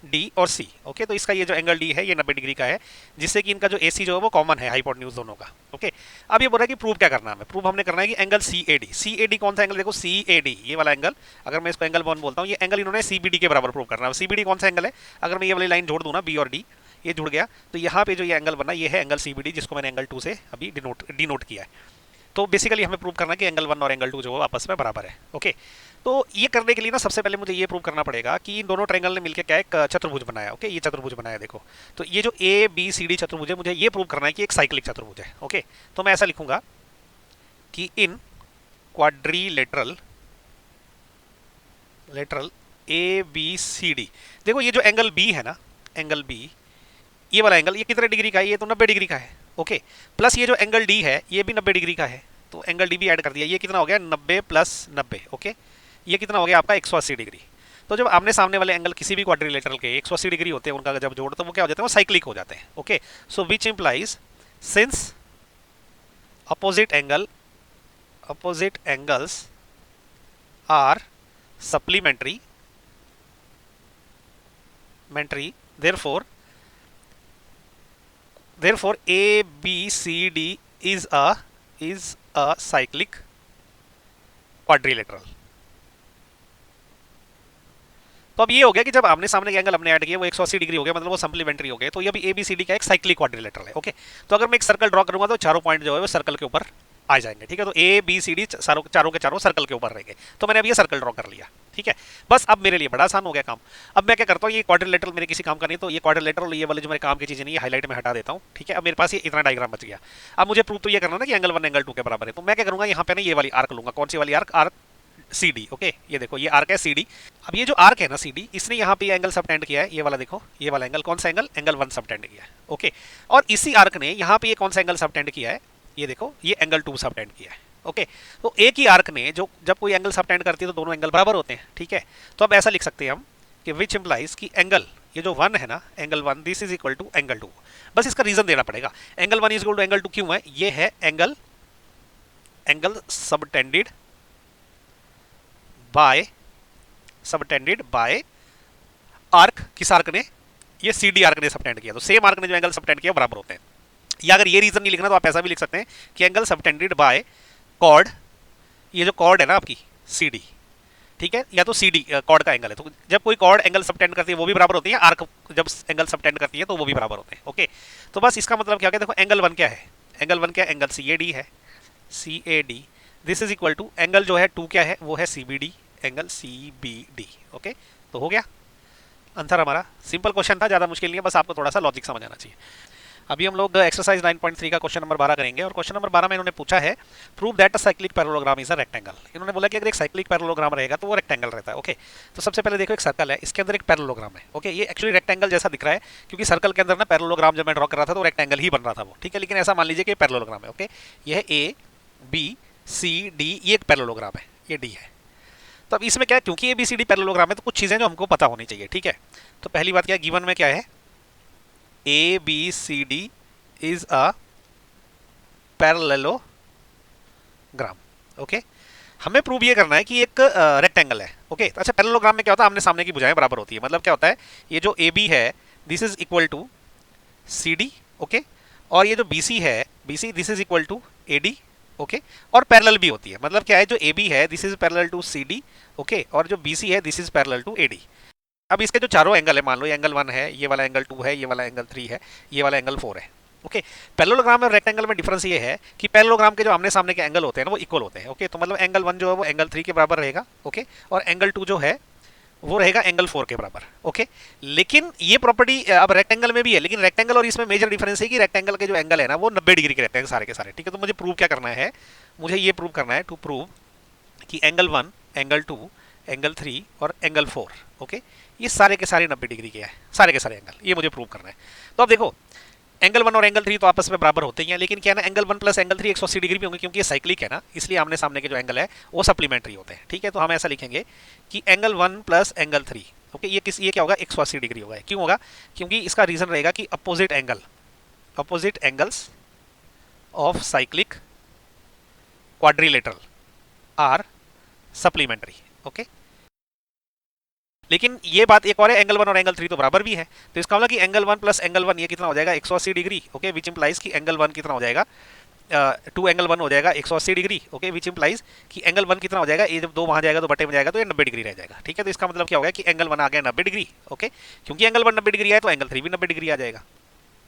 डी और सी। ओके, तो इसका ये जो एंगल डी है ये 90 डिग्री का है, जिससे कि इनका जो ए सी जो है वो कॉमन है, हाइपोटेन्यूज दोनों का। ओके, अब ये बोल रहा है कि प्रूव क्या करना है हमें, प्रूव हमने करना है कि angle C A D. C A D कौन सा एंगल, देखो सी ए डी ये वाला एंगल, अगर मैं इसको एंगल 1 बोलता हूँ, ये एंगल इन्होंने सी बी डी के बराबर प्रूव करना है। सी बी डी कौन सा एंगल है, अगर मैं ये वाली लाइन जोड़ दूँ ना, बी और डी, ये जुड़ गया, तो यहाँ पे जो ये एंगल बना ये है एंगल सी बी डी, जिसको मैंने एंगल 2 से अभी डिनोट किया है। तो बेसिकली हमें प्रूव करना है कि एंगल 1 और एंगल 2 जो है आपस में बराबर है। ओके, तो ये करने के लिए ना सबसे पहले मुझे ये प्रूव करना पड़ेगा कि इन दोनों ट्रायंगल ने मिलकर क्या एक चतुर्भुज बनाया। ओके, ये चतुर्भुज बनाया, देखो, तो ये जो ए बी सी डी चतुर्भुज है, मुझे ये प्रूव करना है कि एक साइक्लिक चतुर्भुज है। ओके, तो मैं ऐसा लिखूंगा कि in quadrilateral A B C D, देखो ये जो एंगल बी है ना, एंगल बी ये वाला एंगल, ये कितने डिग्री का है, ये तो 90 डिग्री का है। ओके, प्लस ये जो एंगल डी है ये भी 90 डिग्री का है, तो एंगल डी भी ऐड कर दिया, ये कितना हो गया 90 प्लस 90। ओके, ये कितना हो गया आपका 180 डिग्री। तो जब आमने सामने वाले एंगल किसी भी क्वाड्रिलेटरल के 180 डिग्री होते हैं, उनका जब जोड़ तो वो क्या हो जाते हैं, वो साइक्लिक हो जाते हैं। Okay, so which implies since opposite angles are supplementary, therefore A B C D is a cyclic quadrilateral। तो अब ये हो गया कि जब आमने सामने के एंगल हमने ऐड किए वो 180 डिग्री हो गया, मतलब वो सप्लीमेंट्री हो गए, तो ये भी ए बी सी डी का एक साइक्लिक क्वाड्रिलेटरल है। ओके, तो अगर मैं एक सर्कल ड्रॉ करूंगा तो चारों पॉइंट जो है वो सर्कल के ऊपर आ जाएंगे। ठीक है, तो ए बी सी डी चारों चारों के चारों सर्कल के ऊपर रहेंगे। तो मैंने अब ये सर्कल ड्रॉ कर लिया। ठीक है, बस अब मेरे लिए बड़ा आसान हो गया काम। अब मैं क्या करता हूँ, ये क्वाड्रिलेटरल मेरे किसी काम का नहीं, तो ये क्वाड्रिलेटरल ये वाले जो मेरे काम की चीजें नहीं, ये हाईलाइट में हटा देता हूँ। ठीक है, अब मेरे पास ये इतना डायग्राम बच गया। अब मुझे प्रूव तो ये करना ना कि एंगल 1 एंगल 2 के बराबर है। तो मैं क्या करूंगा, यहाँ पे ना ये वाली आर्क लूंगा। कौन सी वाली arc? Arc C D. Okay, ये देखो ये आर्क है सी डी। अब ये जो आर्क है ना सी डी, इसने यहाँ पे एंगल सबटेंड किया है, ये वाला देखो, ये वाला एंगल कौन सा एंगल? एंगल 1 सबटेंड किया है। ओके, और इसी आर्क ने यहाँ पे ये कौन सा एंगल सबटेंड किया है? ये देखो, ये एंगल 2 सबटेंड किया है। ओके, तो एक ही आर्क ने जो जब कोई एंगल सबटेंड करती है तो दोनों एंगल बराबर होते हैं। ठीक है, तो अब ऐसा लिख सकते हैं हम कि विच इंप्लाइज कि एंगल, ये जो 1 है ना, angle 1 this is equal to angle 2। बस इसका रीजन देना पड़ेगा। Angle 1 is equal to angle 2 क्यों है? ये है एंगल सबटेंडेड बाय आर्क। किस आर्क ने? ये सी डी आर्क ने सबटेंड किया। तो सेम आर्क ने जो एंगल सबटेंड किया बराबर होते हैं। या अगर ये रीजन नहीं लिखना तो आप ऐसा भी लिख सकते हैं कि एंगल सबटेंडेड बाय कॉर्ड, ये जो कॉर्ड है ना आपकी सी डी, ठीक है, या तो सी डी कॉर्ड का एंगल है, तो जब कोई कॉर्ड एंगल सबटेंड करती है वो भी बराबर होती है, आर्क जब एंगल सबटेंड करती है तो वो भी बराबर होते हैं। ओके, तो बस इसका मतलब क्या है? देखो एंगल 1 क्या है? एंगल 1 क्या है? एंगल सी ए डी है। C A D this is equal to angle जो है 2 क्या है? वो है C B D, angle C B D. Okay, तो हो गया आंसर हमारा। सिंपल क्वेश्चन था, ज़्यादा मुश्किल नहीं है, बस आपको थोड़ा सा लॉजिक समझ आना चाहिए। अभी हम लोग एक्सरसाइज 9.3 का क्वेश्चन नंबर 12 करेंगे, और क्वेश्चन नंबर 12 में इन्होंने पूछा है prove that a cyclic parallelogram is a rectangle. इन्होंने बोला कि अगर एक साइक्लिक पैरेललोग्राम रहेगा तो वो रेक्टेंगल रहता है। ओके, तो सबसे पहले देखो एक सर्कल है, इसके अंदर एक पैरेललोग्राम है। ओके, ये एक्चुअली रेक्टेंगल जैसा दिख रहा है क्योंकि सर्कल के अंदर ना पैरेललोग्राम जब मैं ड्रॉ कर रहा था तो रेक्टेंगल ही बन रहा था वो। ठीक है, लेकिन ऐसा मान लीजिए कि पैरेललोग्राम है। ओके, ये है ए बी सी डी, ये एक पैरेललोग्राम है, ये डी है। तो अब इसमें क्या है, क्योंकि A B C D parallelogram है तो कुछ चीज़ें जो हमको पता होनी चाहिए। ठीक है, तो पहली बात क्या है, गिवन में क्या है? A B C D is a parallelogram. Okay, हमें प्रूव ये करना है कि एक रेक्टेंगल है। ओके, तो अच्छा पैरेललोग्राम में क्या होता है? आमने सामने की भुजाएं बराबर होती है। मतलब क्या होता है, ये जो ए बी है this is equal to C D. Okay, और ये जो बी सी है, B C this is equal to A D. Okay, और पैरेलल भी होती है। मतलब क्या है, जो ए बी है this is parallel to C D. Okay, और जो बी सी है this is parallel to A D. अब इसके जो चारों एंगल है, मान लो ये एंगल 1 है, ये वाला एंगल 2 है, ये वाला एंगल 3 है, ये वाला एंगल 4 है। ओके, पैरेललोग्राम और रेक्टेंगल में डिफरेंस ये है कि पैरेललोग्राम के जो आमने सामने के एंगल होते हैं ना वो इक्वल होते हैं। ओके, तो मतलब एंगल 1 जो है वो एंगल 3 के बराबर रहेगा। ओके, और एंगल 2 जो है वो रहेगा एंगल 4 के बराबर। ओके, लेकिन ये प्रॉपर्टी अब रेक्टेंगल में भी है, लेकिन रेक्टेंगल और इसमें मेजर डिफरेंस है कि रेक्टेंगल के जो एंगल है ना वो 90 डिग्री के रहते हैं सारे के सारे। ठीक है, तो मुझे प्रूव क्या करना है? मुझे ये प्रूव करना है, टू प्रूव कि एंगल 1, एंगल 2, एंगल 3 और एंगल 4, ओके, ये सारे के सारे 90 डिग्री के हैं, सारे के सारे एंगल, ये मुझे प्रूव करना है। तो अब देखो एंगल 1 और एंगल 3 तो आपस में बराबर होते ही हैं, लेकिन क्या है ना, एंगल 1 प्लस एंगल 3 180 डिग्री भी होंगे क्योंकि ये साइक्लिक है ना, इसलिए आमने सामने के जो एंगल है वो सप्लीमेंट्री होते हैं। ठीक है, तो हम ऐसा लिखेंगे कि एंगल 1 प्लस एंगल 3, ओके, ये क्या होगा? 180 डिग्री होगा। क्यों होगा? क्योंकि इसका रीजन रहेगा कि opposite angles of cyclic quadrilateral are supplementary. Okay, लेकिन ये बात एक और है, एंगल 1 और एंगल 3 तो बराबर भी है, तो इसका मतलब कि एंगल 1 प्लस एंगल 1 ये कितना हो जाएगा? 180 डिग्री। ओके, विच इंप्लाइज कि एंगल 1 कितना हो जाएगा? 2 एंगल 1 हो जाएगा 180 डिग्री। ओके, विच इंप्लाइज कि एंगल 1 कितना हो जाएगा? ये जब 2 वहां जाएगा तो बटे में जाएगा तो ये 90 डिग्री रह जाएगा। ठीक है, तो इसका मतलब क्या होगा कि एंगल 1 आ गया 90 डिग्री। ओके, क्योंकि एंगल 1 90 डिग्री आया तो एंगल 3 भी 90 डिग्री आ जाएगा।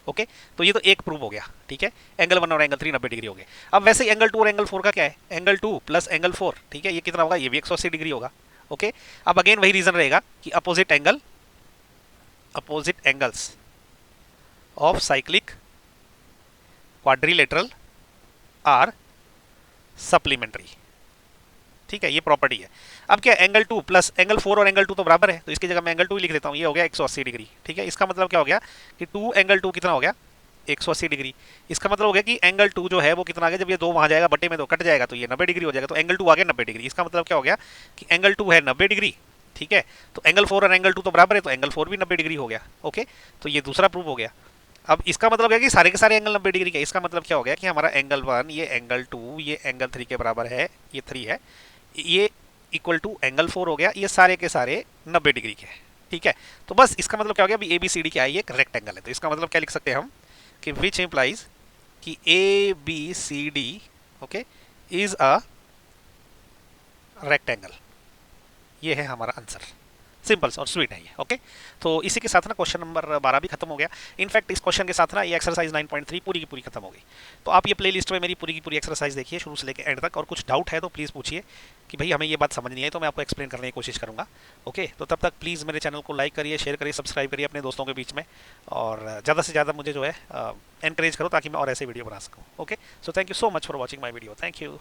ओके, तो ये तो एक प्रूव हो गया। ठीक है, एंगल 1 और एंगल 3 90 डिग्री हो गए। अब वैसे एंगल 2 और एंगल 4 का क्या है? एंगल 2 प्लस एंगल 4, ठीक है, ये कितना होगा? ये भी 180 डिग्री होगा। ओके, अब अगेन वही रीजन रहेगा कि opposite angles of cyclic quadrilateral are supplementary. ठीक है, ये प्रॉपर्टी है। अब क्या, एंगल 2 प्लस एंगल 4 और एंगल 2 तो बराबर है, तो इसकी जगह मैं एंगल 2 ही लिख देता हूँ, ये हो गया 180 डिग्री। ठीक है, इसका मतलब क्या हो गया कि 2 एंगल 2 कितना हो गया? 180 डिग्री। इसका मतलब हो गया कि एंगल 2 जो है वो कितना आ गया? जब ये 2 वहां जाएगा बटे में तो कट जाएगा तो ये 90 डिग्री हो जाएगा, तो एंगल 2 आ गया 90 डिग्री। इसका मतलब क्या हो गया कि एंगल 2 है 90 डिग्री। ठीक है, तो एंगल 4 और एंगल 2 तो बराबर है, तो एंगल 4 भी 90 डिग्री हो गया। ओके, तो ये दूसरा प्रूफ हो गया। अब इसका मतलब है कि सारे के सारे एंगल 90 डिग्री के। इसका मतलब क्या हो गया कि हमारा एंगल 1, ये एंगल 2, ये एंगल 3 के बराबर है, ये 3 है, ये इक्वल टू एंगल 4 हो गया, ये सारे के सारे 90 डिग्री के। ठीक है, तो बस इसका मतलब क्या हो गया? अभी ए बी सी डी क्या है? ये एक रेक्टेंगल है। तो इसका मतलब क्या लिख सकते हैं हम कि विच इंप्लाइज कि A B C D, okay, is a rectangle. ये है हमारा आंसर। सिंपल और स्वीट है ये। ओके, तो इसी के साथ ना क्वेश्चन नंबर 12 भी खत्म हो गया। इनफैक्ट इस क्वेश्चन के साथ ना ये एक्सरसाइज 9.3 पूरी की पूरी खत्म हो गई। तो आप ये प्लेलिस्ट में मेरी पूरी की पूरी एक्सरसाइज देखिए शुरू से लेकर एंड तक, और कुछ डाउट है तो प्लीज़ पूछिए कि भाई हमें ये बात समझ नहीं आई, तो मैं आपको एक्सप्लेन करने की कोशिश करूंगा। ओके, तो तब तक प्लीज़ मेरे चैनल को लाइक करिए, शेयर करिए, सब्सक्राइब करिए अपने दोस्तों के बीच में, और ज़्यादा से ज़्यादा मुझे जो है एनकरेज करो ताकि मैं और ऐसे वीडियो बना सकूँ। Okay, so thank you so much for watching my video. Thank you.